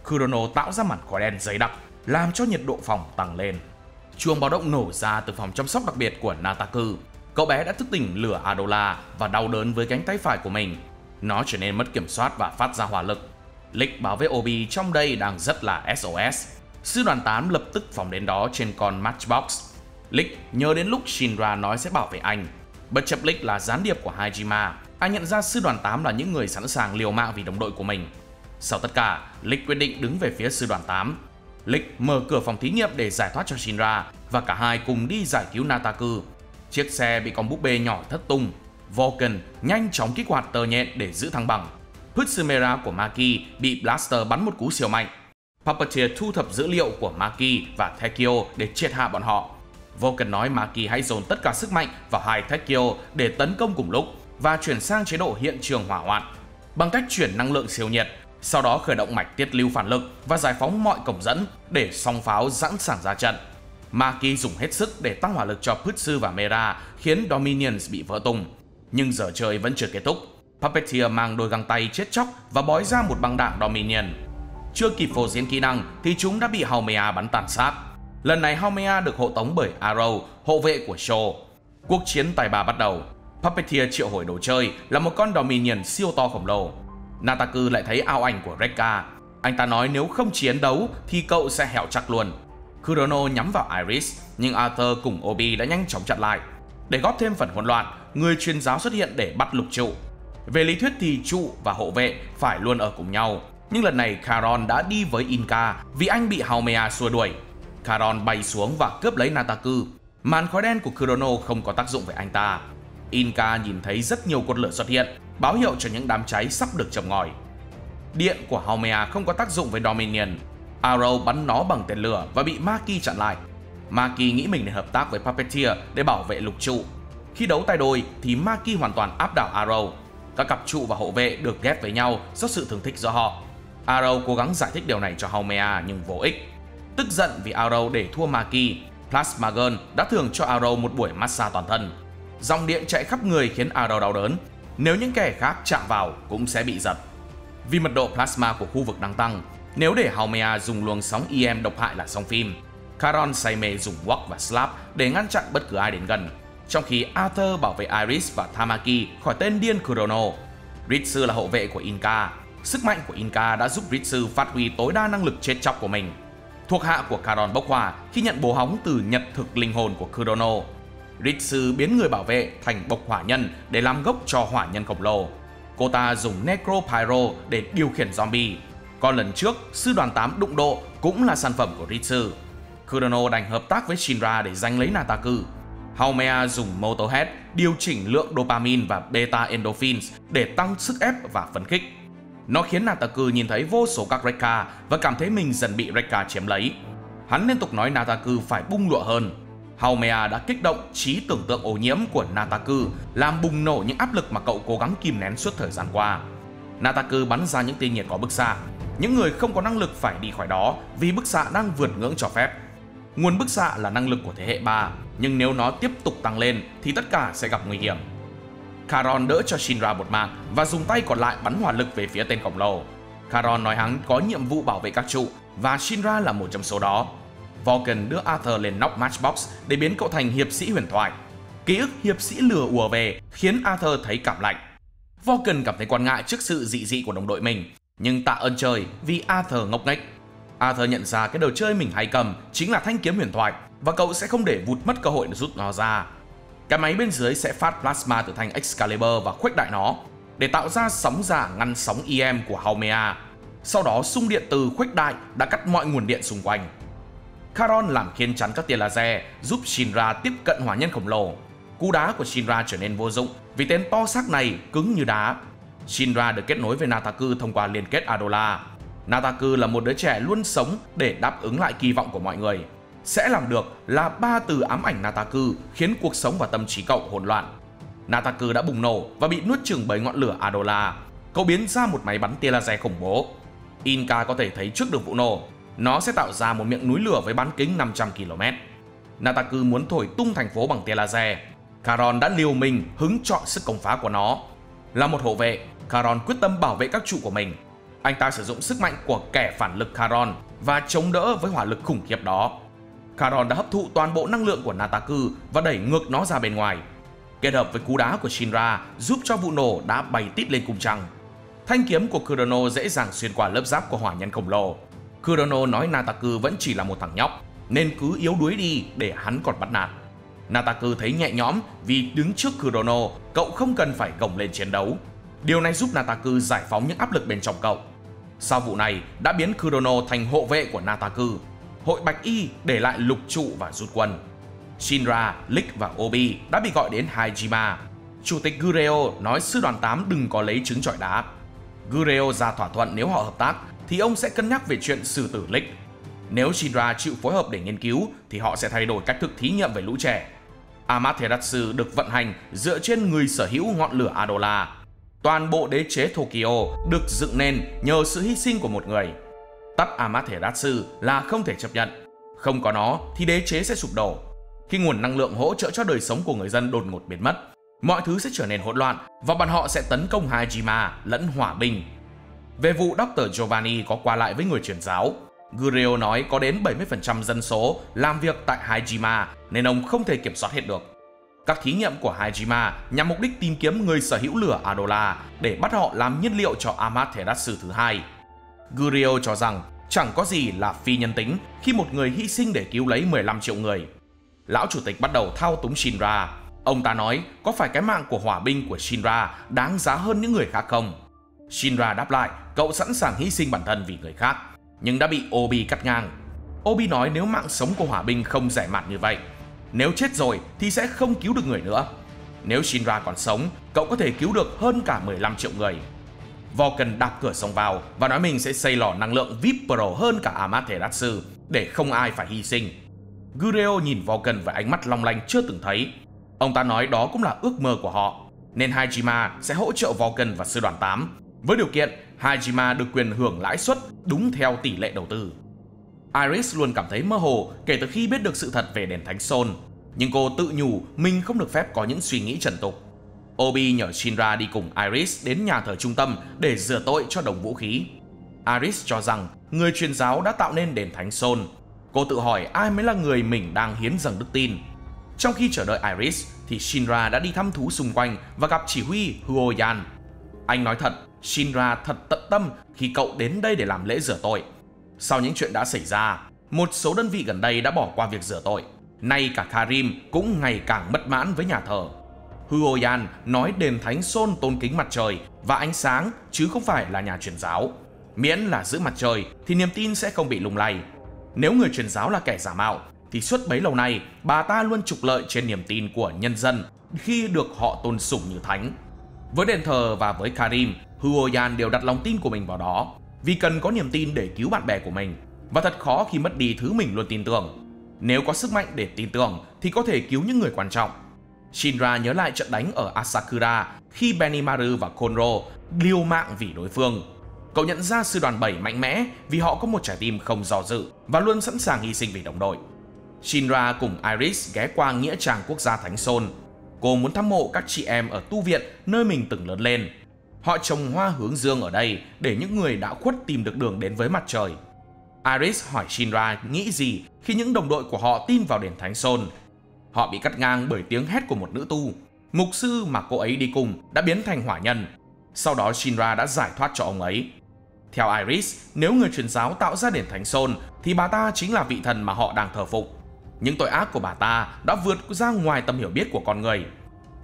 A: Kurono tạo ra màn khói đen dày đặc, làm cho nhiệt độ phòng tăng lên. Chuông báo động nổ ra từ phòng chăm sóc đặc biệt của Nataku. Cậu bé đã thức tỉnh lửa Adola và đau đớn với cánh tay phải của mình. Nó trở nên mất kiểm soát và phát ra hỏa lực. Lick bảo vệ Obi trong đây đang rất là SOS. Sư đoàn 8 lập tức phóng đến đó trên con Matchbox. Lick nhớ đến lúc Shinra nói sẽ bảo vệ anh. Bất chấp Lick là gián điệp của Hajima, anh nhận ra sư đoàn 8 là những người sẵn sàng liều mạng vì đồng đội của mình. Sau tất cả, Lick quyết định đứng về phía sư đoàn 8. Lick mở cửa phòng thí nghiệm để giải thoát cho Shinra và cả hai cùng đi giải cứu Nataku. Chiếc xe bị con búp bê nhỏ thất tung. Vulcan nhanh chóng kích hoạt tờ nhện để giữ thăng bằng. Putsumera của Maki bị Blaster bắn một cú siêu mạnh. Puppeteer thu thập dữ liệu của Maki và Tekio để triệt hạ bọn họ. Vulcan nói Maki hãy dồn tất cả sức mạnh vào hai Tekio để tấn công cùng lúc và chuyển sang chế độ hiện trường hỏa hoạn bằng cách chuyển năng lượng siêu nhiệt, sau đó khởi động mạch tiết lưu phản lực và giải phóng mọi cổng dẫn để song pháo sẵn sàng ra trận. Maki dùng hết sức để tăng hỏa lực cho Putsu và Mera, khiến Dominions bị vỡ tung. Nhưng giờ chơi vẫn chưa kết thúc. Puppeteer mang đôi găng tay chết chóc và bói ra một băng đạn Dominion. Chưa kịp phô diễn kỹ năng thì chúng đã bị Haumea bắn tàn sát. Lần này Haumea được hộ tống bởi Arrow, hộ vệ của Sho. Cuộc chiến tài ba bắt đầu. Puppeteer triệu hồi đồ chơi là một con Dominion siêu to khổng lồ. Nataku lại thấy ảo ảnh của Rekka. Anh ta nói nếu không chiến đấu thì cậu sẽ hẹo chắc luôn. Kurono nhắm vào Iris, nhưng Arthur cùng Obi đã nhanh chóng chặn lại. Để góp thêm phần hỗn loạn, người truyền giáo xuất hiện để bắt lục trụ. Về lý thuyết thì trụ và hộ vệ phải luôn ở cùng nhau, nhưng lần này Charon đã đi với Inca vì anh bị Haumea xua đuổi. Charon bay xuống và cướp lấy Nataku. Màn khói đen của Kurono không có tác dụng với anh ta. Inca nhìn thấy rất nhiều cột lửa xuất hiện, báo hiệu cho những đám cháy sắp được châm ngòi. Điện của Haumea không có tác dụng với Dominion. Arrow bắn nó bằng tên lửa và bị Maki chặn lại. Maki nghĩ mình nên hợp tác với Puppeteer để bảo vệ lục trụ. Khi đấu tay đôi thì Maki hoàn toàn áp đảo Arrow. Các cặp trụ và hộ vệ được ghép với nhau do sự thương thích giữa họ. Arrow cố gắng giải thích điều này cho Haumea nhưng vô ích. Tức giận vì Arrow để thua Maki, Plasma Girl đã thưởng cho Arrow một buổi massage toàn thân. Dòng điện chạy khắp người khiến Arrow đau đớn. Nếu những kẻ khác chạm vào cũng sẽ bị giật. Vì mật độ plasma của khu vực đang tăng, nếu để Haumea dùng luồng sóng EM độc hại là xong phim. Charon say mê dùng Walk và Slap để ngăn chặn bất cứ ai đến gần, trong khi Arthur bảo vệ Iris và Tamaki khỏi tên điên Kurono. Ritsu là hộ vệ của Inca. Sức mạnh của Inca đã giúp Ritsu phát huy tối đa năng lực chết chóc của mình. Thuộc hạ của Charon bốc hỏa khi nhận bố hóng từ nhật thực linh hồn của Kurono. Ritsu biến người bảo vệ thành bộc hỏa nhân để làm gốc cho hỏa nhân khổng lồ. Cô ta dùng Necropyro để điều khiển zombie. Còn lần trước, sư đoàn 8 đụng độ cũng là sản phẩm của Ritsu. Kurono đành hợp tác với Shinra để giành lấy Nataku. Haumea dùng Motorhead điều chỉnh lượng dopamine và beta endorphins để tăng sức ép và phấn khích. Nó khiến Nataku nhìn thấy vô số các Rekka và cảm thấy mình dần bị Rekka chiếm lấy. Hắn liên tục nói Nataku phải bung lụa hơn. Haumea đã kích động trí tưởng tượng ô nhiễm của Nataku, làm bùng nổ những áp lực mà cậu cố gắng kìm nén suốt thời gian qua. Nataku bắn ra những tia nhiệt có bức xạ. Những người không có năng lực phải đi khỏi đó vì bức xạ đang vượt ngưỡng cho phép. Nguồn bức xạ là năng lực của thế hệ 3, nhưng nếu nó tiếp tục tăng lên thì tất cả sẽ gặp nguy hiểm. Charon đỡ cho Shinra một mạng và dùng tay còn lại bắn hỏa lực về phía tên khổng lồ. Charon nói hắn có nhiệm vụ bảo vệ các trụ và Shinra là một trong số đó. Vulcan đưa Arthur lên nóc Matchbox để biến cậu thành hiệp sĩ huyền thoại. Ký ức hiệp sĩ lừa ùa về khiến Arthur thấy cảm lạnh. Vulcan cảm thấy quan ngại trước sự dị dị của đồng đội mình, nhưng tạ ơn trời vì Arthur ngốc nghếch. Arthur nhận ra cái đồ chơi mình hay cầm chính là thanh kiếm huyền thoại và cậu sẽ không để vụt mất cơ hội để rút nó ra. Cái máy bên dưới sẽ phát plasma từ thanh Excalibur và khuếch đại nó để tạo ra sóng giả ngăn sóng EM của Haumea. Sau đó xung điện từ khuếch đại đã cắt mọi nguồn điện xung quanh. Charon làm khiên chắn các tia laser giúp Shinra tiếp cận hỏa nhân khổng lồ. Cú đá của Shinra trở nên vô dụng vì tên to xác này cứng như đá. Shinra được kết nối với Nataku thông qua liên kết Adola. Nataku là một đứa trẻ luôn sống để đáp ứng lại kỳ vọng của mọi người. Sẽ làm được là 3 từ ám ảnh Nataku khiến cuộc sống và tâm trí cậu hỗn loạn. Nataku đã bùng nổ và bị nuốt chửng bởi ngọn lửa Adola. Cậu biến ra một máy bắn tia laser khủng bố. Inca có thể thấy trước được vụ nổ. Nó sẽ tạo ra một miệng núi lửa với bán kính 500 km. Nataku muốn thổi tung thành phố bằng tia laser. Charon đã liều mình hứng chọn sức công phá của nó. Là một hộ vệ, Charon quyết tâm bảo vệ các trụ của mình. Anh ta sử dụng sức mạnh của kẻ phản lực Charon và chống đỡ với hỏa lực khủng khiếp đó. Charon đã hấp thụ toàn bộ năng lượng của Nataku và đẩy ngược nó ra bên ngoài. Kết hợp với cú đá của Shinra giúp cho vụ nổ đã bay tít lên cung trăng. Thanh kiếm của Kurono dễ dàng xuyên qua lớp giáp của hỏa nhân khổng lồ. Kurono nói Nataku vẫn chỉ là một thằng nhóc, nên cứ yếu đuối đi để hắn còn bắt nạt. Nataku thấy nhẹ nhõm vì đứng trước Kurono, cậu không cần phải gồng lên chiến đấu. Điều này giúp Nataku giải phóng những áp lực bên trong cậu. Sau vụ này đã biến Kurono thành hộ vệ của Nataku. Hội Bạch Y để lại lục trụ và rút quân. Shinra, Lick và Obi đã bị gọi đến Hajima. Chủ tịch Gureo nói sư đoàn 8 đừng có lấy trứng trọi đá. Gureo ra thỏa thuận nếu họ hợp tác thì ông sẽ cân nhắc về chuyện xử tử Lick. Nếu Shinra chịu phối hợp để nghiên cứu thì họ sẽ thay đổi cách thức thí nghiệm về lũ trẻ. Amaterasu được vận hành dựa trên người sở hữu ngọn lửa Adola. Toàn bộ đế chế Tokyo được dựng nên nhờ sự hy sinh của một người. Tắt Amaterasu là không thể chấp nhận. Không có nó thì đế chế sẽ sụp đổ. Khi nguồn năng lượng hỗ trợ cho đời sống của người dân đột ngột biến mất, mọi thứ sẽ trở nên hỗn loạn và bọn họ sẽ tấn công Hajima lẫn hỏa binh. Về vụ Dr. Giovanni có qua lại với người truyền giáo, Gureo nói có đến 70% dân số làm việc tại Hajima nên ông không thể kiểm soát hết được. Các thí nghiệm của Hajima nhằm mục đích tìm kiếm người sở hữu lửa Adola để bắt họ làm nhiên liệu cho Amaterasu thứ hai. Gureo cho rằng chẳng có gì là phi nhân tính khi một người hy sinh để cứu lấy 15 triệu người. Lão chủ tịch bắt đầu thao túng Shinra. Ông ta nói có phải cái mạng của hỏa binh của Shinra đáng giá hơn những người khác không? Shinra đáp lại cậu sẵn sàng hy sinh bản thân vì người khác, nhưng đã bị Obi cắt ngang. Obi nói nếu mạng sống của hỏa binh không rẻ mạt như vậy, nếu chết rồi thì sẽ không cứu được người nữa. Nếu Shinra còn sống, cậu có thể cứu được hơn cả 15 triệu người. Vulcan đạp cửa xông vào và nói mình sẽ xây lò năng lượng VIP Pro hơn cả Amaterasu để không ai phải hy sinh. Gureo nhìn Vulcan với ánh mắt long lanh chưa từng thấy. Ông ta nói đó cũng là ước mơ của họ, nên Hajima sẽ hỗ trợ Vulcan và sư đoàn 8, với điều kiện Hajima được quyền hưởng lãi suất đúng theo tỷ lệ đầu tư. Iris luôn cảm thấy mơ hồ kể từ khi biết được sự thật về đền Thánh Sol, nhưng cô tự nhủ mình không được phép có những suy nghĩ trần tục. Obi nhờ Shinra đi cùng Iris đến nhà thờ trung tâm để rửa tội cho đồng vũ khí. Iris cho rằng người truyền giáo đã tạo nên đền Thánh Sol. Cô tự hỏi ai mới là người mình đang hiến dâng đức tin. Trong khi chờ đợi Iris thì Shinra đã đi thăm thú xung quanh và gặp chỉ huy Huoyan. Anh nói thật, Shinra thật tận tâm khi cậu đến đây để làm lễ rửa tội. Sau những chuyện đã xảy ra, một số đơn vị gần đây đã bỏ qua việc rửa tội. Nay cả Karim cũng ngày càng bất mãn với nhà thờ. Huoyan nói đền Thánh Sol tôn kính mặt trời và ánh sáng chứ không phải là nhà truyền giáo. Miễn là giữ mặt trời thì niềm tin sẽ không bị lung lay. Nếu người truyền giáo là kẻ giả mạo thì suốt bấy lâu nay bà ta luôn trục lợi trên niềm tin của nhân dân khi được họ tôn sùng như thánh. Với đền thờ và với Karim, Huoyan đều đặt lòng tin của mình vào đó vì cần có niềm tin để cứu bạn bè của mình, và thật khó khi mất đi thứ mình luôn tin tưởng. Nếu có sức mạnh để tin tưởng thì có thể cứu những người quan trọng. Shinra nhớ lại trận đánh ở Asakura khi Benimaru và Konro liều mạng vì đối phương. Cậu nhận ra sư đoàn 7 mạnh mẽ vì họ có một trái tim không do dự và luôn sẵn sàng hy sinh vì đồng đội. Shinra cùng Iris ghé qua nghĩa trang quốc gia Thánh Sol. Cô muốn thăm mộ các chị em ở tu viện nơi mình từng lớn lên. Họ trồng hoa hướng dương ở đây để những người đã khuất tìm được đường đến với mặt trời. Iris hỏi Shinra nghĩ gì khi những đồng đội của họ tin vào đền Thánh Sol. Họ bị cắt ngang bởi tiếng hét của một nữ tu. Mục sư mà cô ấy đi cùng đã biến thành hỏa nhân. Sau đó Shinra đã giải thoát cho ông ấy. Theo Iris, nếu người truyền giáo tạo ra đền Thánh Sol thì bà ta chính là vị thần mà họ đang thờ phụng. Những tội ác của bà ta đã vượt ra ngoài tầm hiểu biết của con người.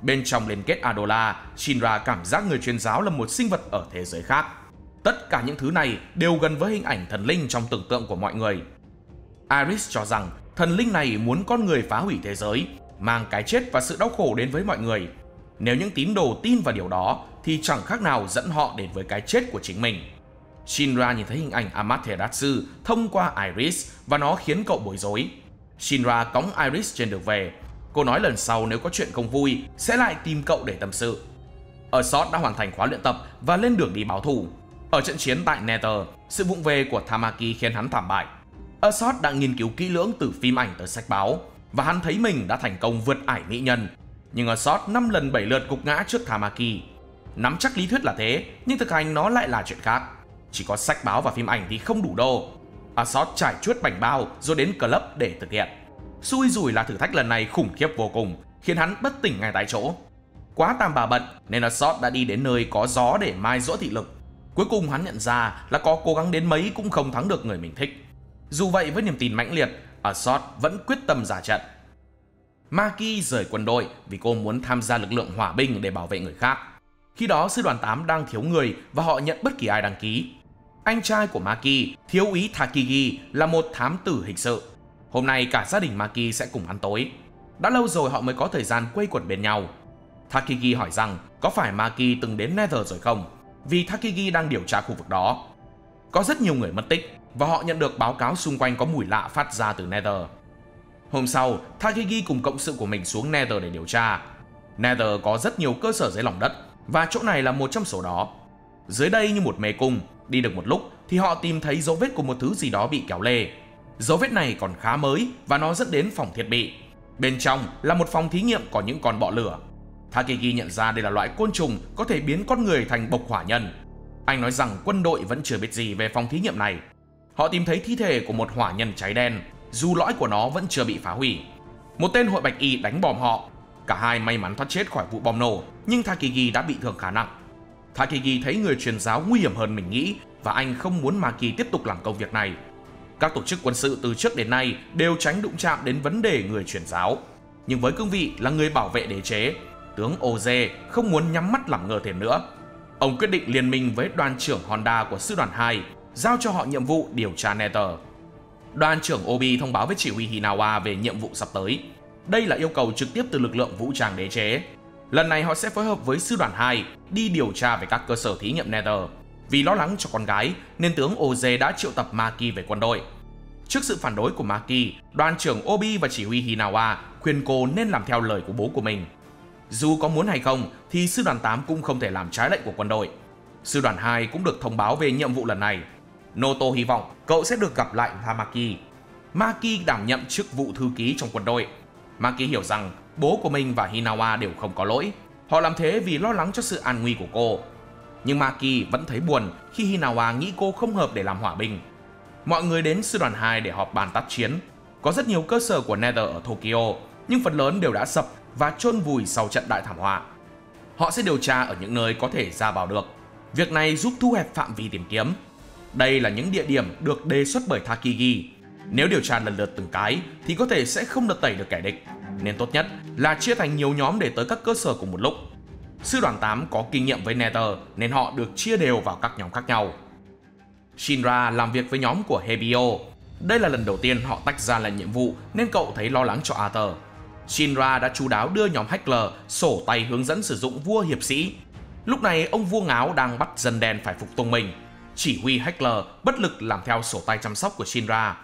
A: Bên trong liên kết Adola, Shinra cảm giác người truyền giáo là một sinh vật ở thế giới khác. Tất cả những thứ này đều gần với hình ảnh thần linh trong tưởng tượng của mọi người. Iris cho rằng thần linh này muốn con người phá hủy thế giới, mang cái chết và sự đau khổ đến với mọi người. Nếu những tín đồ tin vào điều đó thì chẳng khác nào dẫn họ đến với cái chết của chính mình. Shinra nhìn thấy hình ảnh Amaterasu thông qua Iris và nó khiến cậu bối rối. Shinra cõng Iris trên đường về. Cô nói lần sau nếu có chuyện không vui sẽ lại tìm cậu để tâm sự. Usopp đã hoàn thành khóa luyện tập và lên đường đi báo thù. Ở trận chiến tại Nether, sự vụng về của Tamaki khiến hắn thảm bại. Usopp đã nghiên cứu kỹ lưỡng từ phim ảnh tới sách báo và hắn thấy mình đã thành công vượt ải mỹ nhân. Nhưng Usopp 5 lần 7 lượt gục ngã trước Tamaki. Nắm chắc lý thuyết là thế, nhưng thực hành nó lại là chuyện khác. Chỉ có sách báo và phim ảnh thì không đủ đô. Usopp trải chuốt bảnh bao rồi đến club để thực hiện. Xui rủi là thử thách lần này khủng khiếp vô cùng, khiến hắn bất tỉnh ngay tại chỗ. Quá tam bà bận nên Usopp đã đi đến nơi có gió để mai dỗ thị lực. Cuối cùng hắn nhận ra là có cố gắng đến mấy cũng không thắng được người mình thích. Dù vậy với niềm tin mãnh liệt, Usopp vẫn quyết tâm ra trận. Maki rời quân đội vì cô muốn tham gia lực lượng hỏa binh để bảo vệ người khác. Khi đó sư đoàn 8 đang thiếu người và họ nhận bất kỳ ai đăng ký. Anh trai của Maki, thiếu úy Takigi, là một thám tử hình sự. Hôm nay cả gia đình Maki sẽ cùng ăn tối. Đã lâu rồi họ mới có thời gian quây quần bên nhau. Takigi hỏi rằng có phải Maki từng đến Nether rồi không, vì Takigi đang điều tra khu vực đó. Có rất nhiều người mất tích và họ nhận được báo cáo xung quanh có mùi lạ phát ra từ Nether. Hôm sau, Takigi cùng cộng sự của mình xuống Nether để điều tra. Nether có rất nhiều cơ sở dưới lòng đất và chỗ này là một trong số đó. Dưới đây như một mê cung, đi được một lúc thì họ tìm thấy dấu vết của một thứ gì đó bị kéo lê. Dấu vết này còn khá mới và nó dẫn đến phòng thiết bị. Bên trong là một phòng thí nghiệm có những con bọ lửa. Takigi nhận ra đây là loại côn trùng có thể biến con người thành bộc hỏa nhân. Anh nói rằng quân đội vẫn chưa biết gì về phòng thí nghiệm này. Họ tìm thấy thi thể của một hỏa nhân cháy đen, dù lõi của nó vẫn chưa bị phá hủy. Một tên hội bạch y đánh bom họ. Cả hai may mắn thoát chết khỏi vụ bom nổ, nhưng Takigi đã bị thương khá nặng. Takigi thấy người truyền giáo nguy hiểm hơn mình nghĩ và anh không muốn Maki tiếp tục làm công việc này. Các tổ chức quân sự từ trước đến nay đều tránh đụng chạm đến vấn đề người truyền giáo. Nhưng với cương vị là người bảo vệ đế chế, tướng Oze không muốn nhắm mắt làm ngơ thêm nữa. Ông quyết định liên minh với đoàn trưởng Honda của sư đoàn 2, giao cho họ nhiệm vụ điều tra Nether. Đoàn trưởng Obi thông báo với chỉ huy Hinawa về nhiệm vụ sắp tới. Đây là yêu cầu trực tiếp từ lực lượng vũ trang đế chế. Lần này họ sẽ phối hợp với sư đoàn 2 đi điều tra về các cơ sở thí nghiệm Nether. Vì lo lắng cho con gái nên tướng Oze đã triệu tập Maki về quân đội. Trước sự phản đối của Maki, đoàn trưởng Obi và chỉ huy Hinawa khuyên cô nên làm theo lời của bố của mình. Dù có muốn hay không thì sư đoàn 8 cũng không thể làm trái lệnh của quân đội. Sư đoàn 2 cũng được thông báo về nhiệm vụ lần này. Noto hy vọng cậu sẽ được gặp lại Tamaki. Maki đảm nhận chức vụ thư ký trong quân đội. Maki hiểu rằng bố của mình và Hinawa đều không có lỗi. Họ làm thế vì lo lắng cho sự an nguy của cô. Nhưng Maki vẫn thấy buồn khi Hinawa nghĩ cô không hợp để làm hỏa binh. Mọi người đến sư đoàn 2 để họp bàn tác chiến. Có rất nhiều cơ sở của Nether ở Tokyo, nhưng phần lớn đều đã sập và chôn vùi sau trận đại thảm họa. Họ sẽ điều tra ở những nơi có thể ra vào được. Việc này giúp thu hẹp phạm vi tìm kiếm. Đây là những địa điểm được đề xuất bởi Takigi. Nếu điều tra lần lượt từng cái thì có thể sẽ không lật tẩy được kẻ địch, nên tốt nhất là chia thành nhiều nhóm để tới các cơ sở cùng một lúc. Sư đoàn 8 có kinh nghiệm với Nether nên họ được chia đều vào các nhóm khác nhau. Shinra làm việc với nhóm của Hebio. Đây là lần đầu tiên họ tách ra làm nhiệm vụ nên cậu thấy lo lắng cho Arthur. Shinra đã chu đáo đưa nhóm Heckler sổ tay hướng dẫn sử dụng vua hiệp sĩ. Lúc này ông vua ngáo đang bắt dân đen phải phục tùng mình. Chỉ huy Heckler bất lực làm theo sổ tay chăm sóc của Shinra.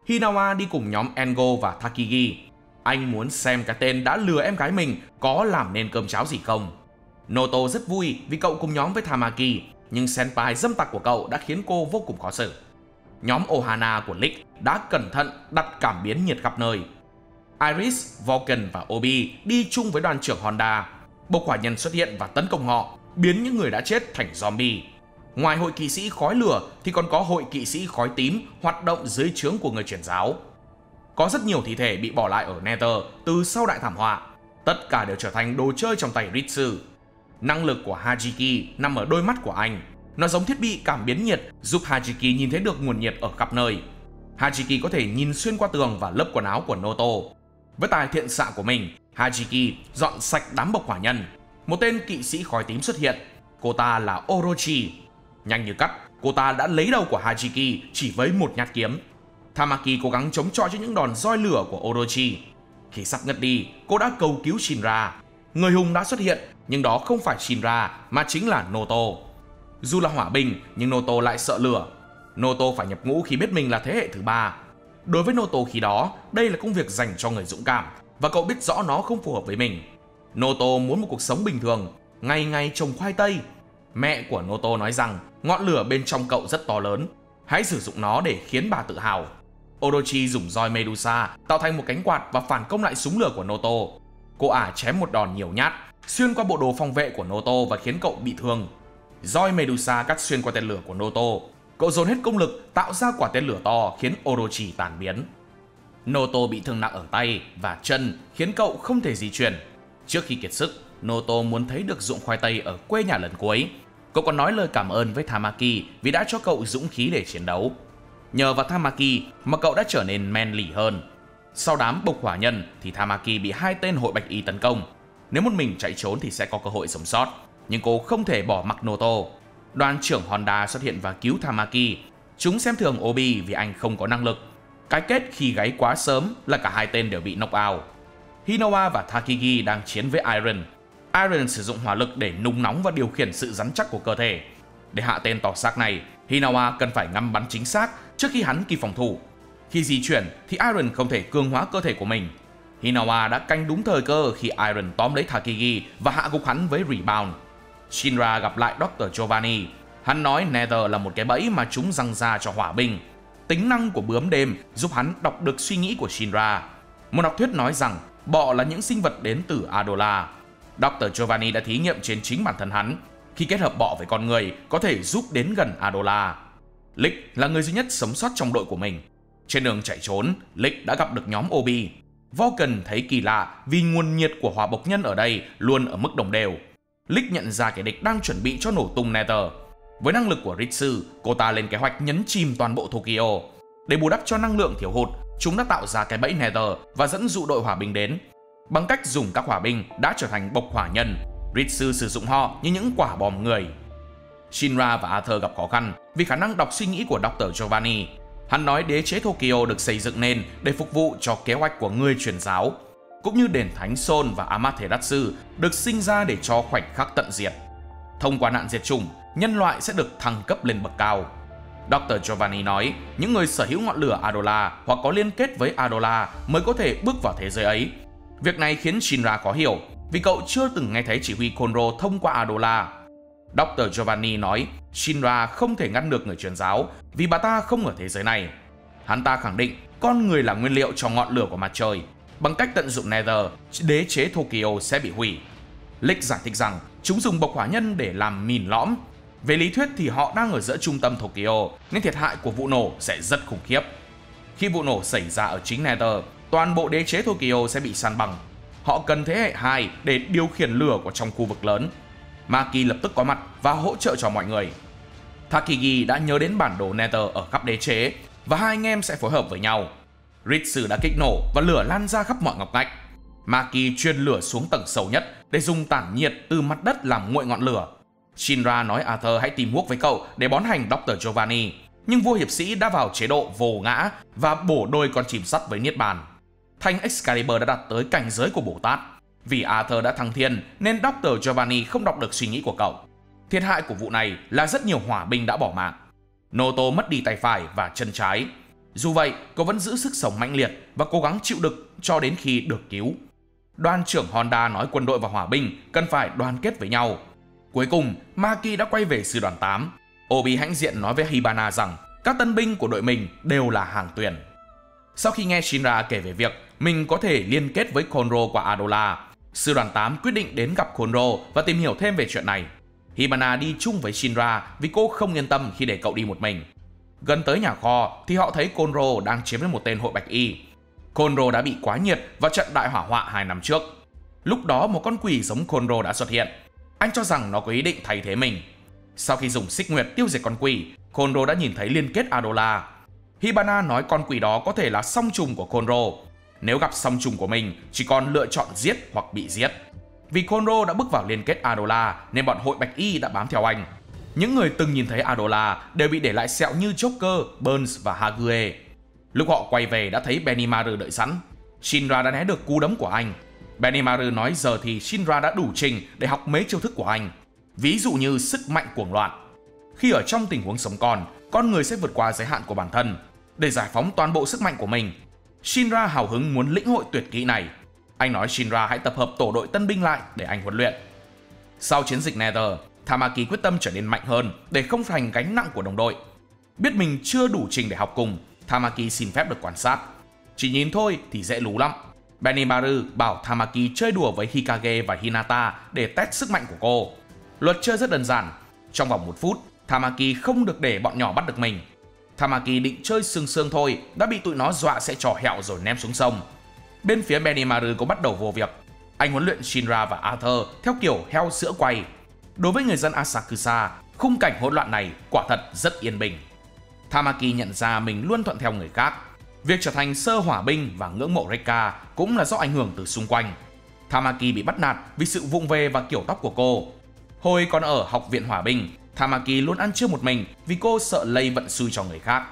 A: Hinawa đi cùng nhóm Engo và Takigi. Anh muốn xem cái tên đã lừa em gái mình có làm nên cơm cháo gì không. Noto rất vui vì cậu cùng nhóm với Tamaki, nhưng senpai dâm tặc của cậu đã khiến cô vô cùng khó xử. Nhóm Ohana của Lick đã cẩn thận đặt cảm biến nhiệt khắp nơi. Iris, Vulcan và Obi đi chung với đoàn trưởng Honda. Bộc hỏa nhân xuất hiện và tấn công họ, biến những người đã chết thành zombie. Ngoài hội kỵ sĩ khói lửa thì còn có hội kỵ sĩ khói tím hoạt động dưới trướng của người truyền giáo. Có rất nhiều thi thể bị bỏ lại ở Nether từ sau đại thảm họa. Tất cả đều trở thành đồ chơi trong tay Ritsu. Năng lực của Hajiki nằm ở đôi mắt của anh. Nó giống thiết bị cảm biến nhiệt giúp Hajiki nhìn thấy được nguồn nhiệt ở khắp nơi. Hajiki có thể nhìn xuyên qua tường và lớp quần áo của Noto. Với tài thiện xạ của mình, Hajiki dọn sạch đám bộc hỏa nhân. Một tên kỵ sĩ khói tím xuất hiện. Cô ta là Orochi. Nhanh như cắt, cô ta đã lấy đầu của Hajiki chỉ với một nhát kiếm. Tamaki cố gắng chống chọi cho những đòn roi lửa của Orochi. Khi sắp ngất đi, cô đã cầu cứu Shinra. Người hùng đã xuất hiện, nhưng đó không phải Shinra mà chính là Noto. Dù là hỏa binh, nhưng Noto lại sợ lửa. Noto phải nhập ngũ khi biết mình là thế hệ thứ 3. Đối với Noto khi đó, đây là công việc dành cho người dũng cảm, và cậu biết rõ nó không phù hợp với mình. Noto muốn một cuộc sống bình thường, ngày ngày trồng khoai tây. Mẹ của Noto nói rằng ngọn lửa bên trong cậu rất to lớn, hãy sử dụng nó để khiến bà tự hào. Orochi dùng roi Medusa tạo thành một cánh quạt và phản công lại súng lửa của Noto. Cô ả chém một đòn nhiều nhát, xuyên qua bộ đồ phòng vệ của Noto và khiến cậu bị thương. Roi Medusa cắt xuyên qua tên lửa của Noto. Cậu dồn hết công lực tạo ra quả tên lửa to khiến Orochi tàn biến. Noto bị thương nặng ở tay và chân khiến cậu không thể di chuyển. Trước khi kiệt sức, Noto muốn thấy được ruộng khoai tây ở quê nhà lần cuối. Cậu còn nói lời cảm ơn với Tamaki vì đã cho cậu dũng khí để chiến đấu. Nhờ vào Tamaki mà cậu đã trở nên manly hơn. Sau đám bộc hỏa nhân thì Tamaki bị 2 tên hội bạch y tấn công. Nếu một mình chạy trốn thì sẽ có cơ hội sống sót, nhưng cô không thể bỏ mặc Noto. Đoàn trưởng Honda xuất hiện và cứu Tamaki. Chúng xem thường Obi vì anh không có năng lực. Cái kết khi gáy quá sớm là cả 2 tên đều bị knock out. Hinawa và Takigi đang chiến với Iron. Iron sử dụng hỏa lực để nung nóng và điều khiển sự rắn chắc của cơ thể. Để hạ tên to xác này, Hinawa cần phải ngắm bắn chính xác trước khi hắn kịp phòng thủ. Khi di chuyển thì Iron không thể cường hóa cơ thể của mình. Hinawa đã canh đúng thời cơ khi Iron tóm lấy Takigi và hạ gục hắn với Rebound. Shinra gặp lại Dr. Giovanni. Hắn nói Nether là một cái bẫy mà chúng giăng ra cho hỏa binh. Tính năng của bướm đêm giúp hắn đọc được suy nghĩ của Shinra. Một học thuyết nói rằng bọ là những sinh vật đến từ Adola. Dr. Giovanni đã thí nghiệm trên chính bản thân hắn. Khi kết hợp bọ với con người, có thể giúp đến gần Adola. Lick là người duy nhất sống sót trong đội của mình. Trên đường chạy trốn, Lick đã gặp được nhóm Obi. Vulcan thấy kỳ lạ vì nguồn nhiệt của hỏa bộc nhân ở đây luôn ở mức đồng đều. Lick nhận ra kẻ địch đang chuẩn bị cho nổ tung Nether. Với năng lực của Ritsu, cô ta lên kế hoạch nhấn chìm toàn bộ Tokyo. Để bù đắp cho năng lượng thiếu hụt, chúng đã tạo ra cái bẫy Nether và dẫn dụ đội hỏa binh đến. Bằng cách dùng các hỏa binh đã trở thành bộc hỏa nhân, Ritsu sử dụng họ như những quả bom người. Shinra và Arthur gặp khó khăn vì khả năng đọc suy nghĩ của Dr. Giovanni. Hắn nói đế chế Tokyo được xây dựng nên để phục vụ cho kế hoạch của người truyền giáo, cũng như đền thánh Sol và Amaterasu được sinh ra để cho khoảnh khắc tận diệt. Thông qua nạn diệt chủng, nhân loại sẽ được thăng cấp lên bậc cao. Dr. Giovanni nói những người sở hữu ngọn lửa Adola hoặc có liên kết với Adola mới có thể bước vào thế giới ấy. Việc này khiến Shinra khó hiểu vì cậu chưa từng nghe thấy chỉ huy Konro thông qua Adola. Dr. Giovanni nói Shinra không thể ngăn được người truyền giáo vì bà ta không ở thế giới này. Hắn ta khẳng định con người là nguyên liệu cho ngọn lửa của mặt trời. Bằng cách tận dụng Nether, đế chế Tokyo sẽ bị hủy. Lick giải thích rằng chúng dùng bộc hỏa nhân để làm mìn lõm. Về lý thuyết thì họ đang ở giữa trung tâm Tokyo nên thiệt hại của vụ nổ sẽ rất khủng khiếp. Khi vụ nổ xảy ra ở chính Nether, toàn bộ đế chế Tokyo sẽ bị san bằng. Họ cần thế hệ 2 để điều khiển lửa của trong khu vực lớn. Maki lập tức có mặt và hỗ trợ cho mọi người. Takigi đã nhớ đến bản đồ Nether ở khắp đế chế và hai anh em sẽ phối hợp với nhau. Ritsu đã kích nổ và lửa lan ra khắp mọi ngóc ngách. Maki truyền lửa xuống tầng sâu nhất để dùng tản nhiệt từ mặt đất làm nguội ngọn lửa. Shinra nói Arthur hãy tìm Hawk với cậu để bón hành Dr. Giovanni, nhưng vua hiệp sĩ đã vào chế độ vô ngã và bổ đôi con chim sắt với Niết Bàn. Thanh Excalibur đã đạt tới cảnh giới của Bồ Tát. Vì Arthur đã thăng thiên nên Dr. Giovanni không đọc được suy nghĩ của cậu. Thiệt hại của vụ này là rất nhiều hỏa binh đã bỏ mạng. Noto mất đi tay phải và chân trái. Dù vậy, cậu vẫn giữ sức sống mãnh liệt và cố gắng chịu đựng cho đến khi được cứu. Đoàn trưởng Honda nói quân đội và hỏa binh cần phải đoàn kết với nhau. Cuối cùng, Maki đã quay về sư đoàn 8. Obi hãnh diện nói với Hibana rằng các tân binh của đội mình đều là hàng tuyển. Sau khi nghe Shinra kể về việc mình có thể liên kết với Konro qua Adola, sư đoàn 8 quyết định đến gặp Konro và tìm hiểu thêm về chuyện này. Hibana đi chung với Shinra vì cô không yên tâm khi để cậu đi một mình. Gần tới nhà kho thì họ thấy Konro đang chiếm lấy một tên hội bạch y. Konro đã bị quá nhiệt vào trận đại hỏa hoạn 2 năm trước. Lúc đó một con quỷ giống Konro đã xuất hiện. Anh cho rằng nó có ý định thay thế mình. Sau khi dùng xích nguyệt tiêu diệt con quỷ, Konro đã nhìn thấy liên kết Adola. Hibana nói con quỷ đó có thể là song trùng của Konro. Nếu gặp song trùng của mình, chỉ còn lựa chọn giết hoặc bị giết. Vì Konro đã bước vào liên kết Adola nên bọn hội bạch y đã bám theo anh. Những người từng nhìn thấy Adola đều bị để lại sẹo như Joker, Burns và Hague. Lúc họ quay về đã thấy Benimaru đợi sẵn. Shinra đã né được cú đấm của anh. Benimaru nói giờ thì Shinra đã đủ trình để học mấy chiêu thức của anh. Ví dụ như sức mạnh cuồng loạn. Khi ở trong tình huống sống còn, con người sẽ vượt qua giới hạn của bản thân để giải phóng toàn bộ sức mạnh của mình. Shinra hào hứng muốn lĩnh hội tuyệt kỹ này. Anh nói Shinra hãy tập hợp tổ đội tân binh lại để anh huấn luyện. Sau chiến dịch Nether, Tamaki quyết tâm trở nên mạnh hơn để không thành gánh nặng của đồng đội. Biết mình chưa đủ trình để học cùng, Tamaki xin phép được quan sát. Chỉ nhìn thôi thì dễ lú lắm. Benimaru bảo Tamaki chơi đùa với Hikage và Hinata để test sức mạnh của cô. Luật chơi rất đơn giản. Trong vòng 1 phút, Tamaki không được để bọn nhỏ bắt được mình. Tamaki định chơi sương sương thôi, đã bị tụi nó dọa sẽ trò hẹo rồi ném xuống sông. Bên phía Benimaru có bắt đầu vô việc. Anh huấn luyện Shinra và Arthur theo kiểu heo sữa quay. Đối với người dân Asakusa, khung cảnh hỗn loạn này quả thật rất yên bình. Tamaki nhận ra mình luôn thuận theo người khác. Việc trở thành sơ hỏa binh và ngưỡng mộ Rekka cũng là do ảnh hưởng từ xung quanh. Tamaki bị bắt nạt vì sự vụng về và kiểu tóc của cô. Hồi còn ở học viện hỏa binh, Tamaki luôn ăn trưa một mình vì cô sợ lây vận xui cho người khác.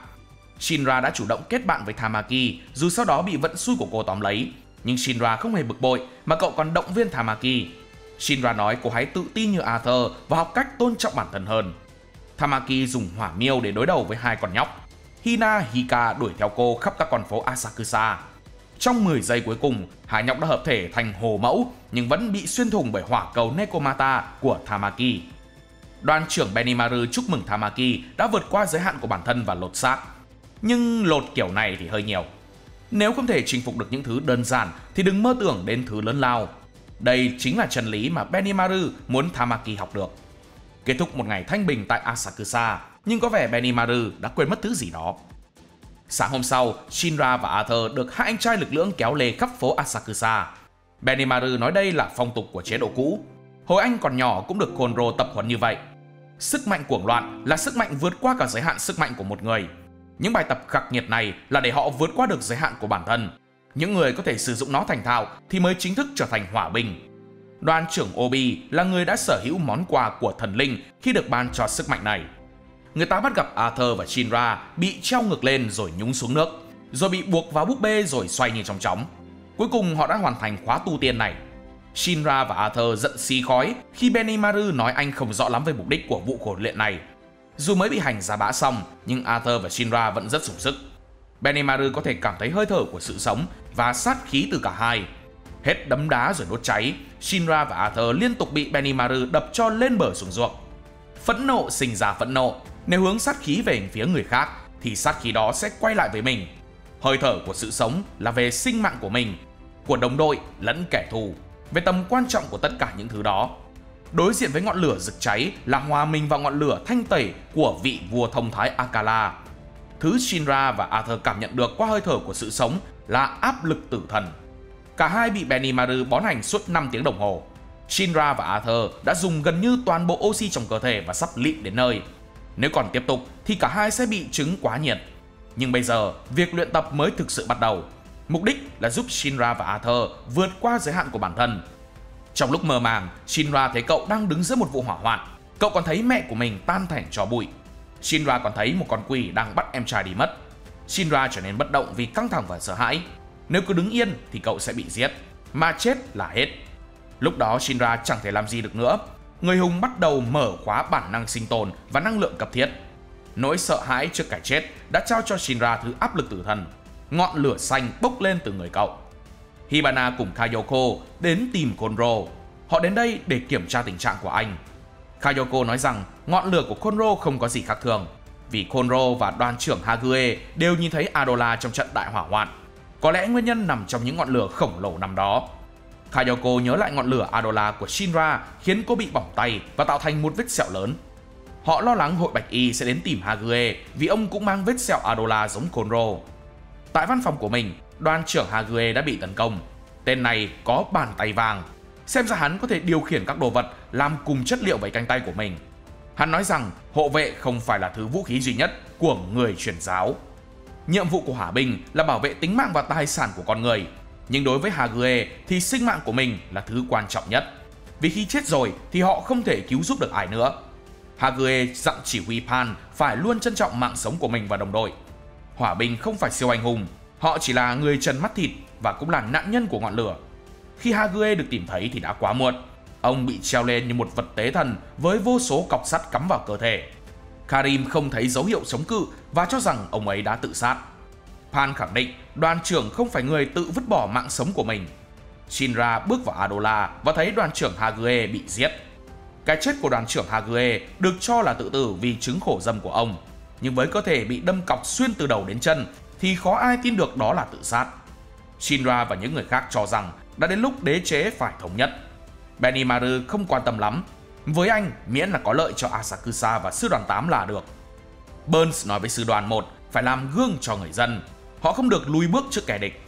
A: Shinra đã chủ động kết bạn với Tamaki dù sau đó bị vận xui của cô tóm lấy. Nhưng Shinra không hề bực bội mà cậu còn động viên Tamaki. Shinra nói cô hãy tự tin như Arthur và học cách tôn trọng bản thân hơn. Tamaki dùng hỏa miêu để đối đầu với 2 con nhóc. Hina, Hika đuổi theo cô khắp các con phố Asakusa. Trong 10 giây cuối cùng, 2 nhóc đã hợp thể thành hồ mẫu nhưng vẫn bị xuyên thủng bởi hỏa cầu Nekomata của Tamaki. Đoàn trưởng Benimaru chúc mừng Tamaki đã vượt qua giới hạn của bản thân và lột xác. Nhưng lột kiểu này thì hơi nhiều. Nếu không thể chinh phục được những thứ đơn giản thì đừng mơ tưởng đến thứ lớn lao. Đây chính là chân lý mà Benimaru muốn Tamaki học được. Kết thúc một ngày thanh bình tại Asakusa, nhưng có vẻ Benimaru đã quên mất thứ gì đó. Sáng hôm sau, Shinra và Arthur được 2 anh trai lực lưỡng kéo lê khắp phố Asakusa. Benimaru nói đây là phong tục của chế độ cũ. Hồi anh còn nhỏ cũng được Konro tập huấn như vậy. Sức mạnh cuồng loạn là sức mạnh vượt qua cả giới hạn sức mạnh của một người. Những bài tập khắc nghiệt này là để họ vượt qua được giới hạn của bản thân. Những người có thể sử dụng nó thành thạo thì mới chính thức trở thành hỏa binh. Đoàn trưởng Obi là người đã sở hữu món quà của thần linh khi được ban cho sức mạnh này. Người ta bắt gặp Arthur và Shinra bị treo ngược lên rồi nhúng xuống nước, rồi bị buộc vào búp bê rồi xoay như trong chóng. Cuối cùng họ đã hoàn thành khóa tu tiên này. Shinra và Arthur giận xì khói khi Benimaru nói anh không rõ lắm về mục đích của vụ khổ luyện này. Dù mới bị hành giá bã xong, nhưng Arthur và Shinra vẫn rất sủng sức. Benimaru có thể cảm thấy hơi thở của sự sống và sát khí từ cả hai. Hết đấm đá rồi đốt cháy, Shinra và Arthur liên tục bị Benimaru đập cho lên bờ xuống ruộng. Phẫn nộ sinh ra phẫn nộ, nếu hướng sát khí về phía người khác thì sát khí đó sẽ quay lại với mình. Hơi thở của sự sống là về sinh mạng của mình, của đồng đội lẫn kẻ thù, về tầm quan trọng của tất cả những thứ đó. Đối diện với ngọn lửa rực cháy là hòa mình vào ngọn lửa thanh tẩy của vị vua thông thái Akala. Thứ Shinra và Arthur cảm nhận được qua hơi thở của sự sống là áp lực tử thần. Cả hai bị Benimaru bón hành suốt 5 tiếng đồng hồ. Shinra và Arthur đã dùng gần như toàn bộ oxy trong cơ thể và sắp lịm đến nơi. Nếu còn tiếp tục thì cả hai sẽ bị chứng quá nhiệt. Nhưng bây giờ, việc luyện tập mới thực sự bắt đầu. Mục đích là giúp Shinra và Arthur vượt qua giới hạn của bản thân. Trong lúc mơ màng, Shinra thấy cậu đang đứng giữa một vụ hỏa hoạn. Cậu còn thấy mẹ của mình tan thành tro bụi. Shinra còn thấy một con quỷ đang bắt em trai đi mất. Shinra trở nên bất động vì căng thẳng và sợ hãi. Nếu cứ đứng yên thì cậu sẽ bị giết, mà chết là hết. Lúc đó Shinra chẳng thể làm gì được nữa. Người hùng bắt đầu mở khóa bản năng sinh tồn và năng lượng cấp thiết. Nỗi sợ hãi trước cái chết đã trao cho Shinra thứ áp lực tử thần. Ngọn lửa xanh bốc lên từ người cậu. Hibana cùng Kayoko đến tìm Konro. Họ đến đây để kiểm tra tình trạng của anh. Kayoko nói rằng ngọn lửa của Konro không có gì khác thường. vì Khonro và đoàn trưởng Hague đều nhìn thấy Adola trong trận đại hỏa hoạn. Có lẽ nguyên nhân nằm trong những ngọn lửa khổng lồ năm đó. Kayako nhớ lại ngọn lửa Adola của Shinra khiến cô bị bỏng tay và tạo thành một vết sẹo lớn. Họ lo lắng Hội Bạch Y sẽ đến tìm Hague vì ông cũng mang vết sẹo Adola giống Khonro. Tại văn phòng của mình, đoàn trưởng Hague đã bị tấn công. Tên này có bàn tay vàng. Xem ra hắn có thể điều khiển các đồ vật làm cùng chất liệu với cánh tay của mình. Hắn nói rằng hộ vệ không phải là thứ vũ khí duy nhất của người truyền giáo. Nhiệm vụ của hỏa binh là bảo vệ tính mạng và tài sản của con người. Nhưng đối với Hague thì sinh mạng của mình là thứ quan trọng nhất. Vì khi chết rồi thì họ không thể cứu giúp được ai nữa. Hague dặn chỉ huy Pan phải luôn trân trọng mạng sống của mình và đồng đội. Hỏa binh không phải siêu anh hùng, họ chỉ là người trần mắt thịt và cũng là nạn nhân của ngọn lửa. Khi Hague được tìm thấy thì đã quá muộn. Ông bị treo lên như một vật tế thần với vô số cọc sắt cắm vào cơ thể. Karim không thấy dấu hiệu chống cự và cho rằng ông ấy đã tự sát. Pan khẳng định đoàn trưởng không phải người tự vứt bỏ mạng sống của mình. Shinra bước vào Adola và thấy đoàn trưởng Hague bị giết. Cái chết của đoàn trưởng Hague được cho là tự tử vì chứng khổ dâm của ông. Nhưng với cơ thể bị đâm cọc xuyên từ đầu đến chân thì khó ai tin được đó là tự sát. Shinra và những người khác cho rằng đã đến lúc đế chế phải thống nhất. Benimaru không quan tâm lắm. Với anh, miễn là có lợi cho Asakusa và sư đoàn 8 là được. Burns nói với sư đoàn 1 phải làm gương cho người dân. Họ không được lùi bước trước kẻ địch.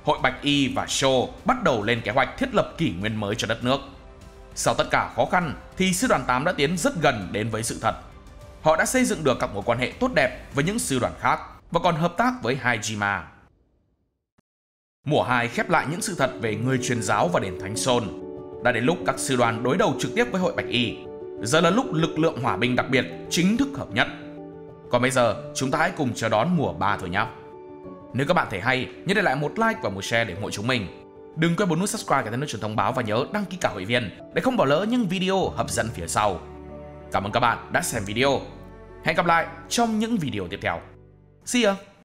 A: Hội Bạch Y và Sho bắt đầu lên kế hoạch thiết lập kỷ nguyên mới cho đất nước. Sau tất cả khó khăn thì sư đoàn 8 đã tiến rất gần đến với sự thật. Họ đã xây dựng được các mối quan hệ tốt đẹp với những sư đoàn khác và còn hợp tác với Hajima. Mùa 2 khép lại những sự thật về người truyền giáo và đền Thánh Sol. Đã đến lúc các sư đoàn đối đầu trực tiếp với Hội Bạch Y. Giờ là lúc lực lượng hỏa binh đặc biệt chính thức hợp nhất. Còn bây giờ, chúng ta hãy cùng chờ đón mùa 3 thôi nhé. Nếu các bạn thấy hay, nhớ để lại một like và một share để ủng hộ chúng mình. Đừng quên bấm nút subscribe để nhận thông báo và nhớ đăng ký cả hội viên để không bỏ lỡ những video hấp dẫn phía sau. Cảm ơn các bạn đã xem video. Hẹn gặp lại trong những video tiếp theo. See ya!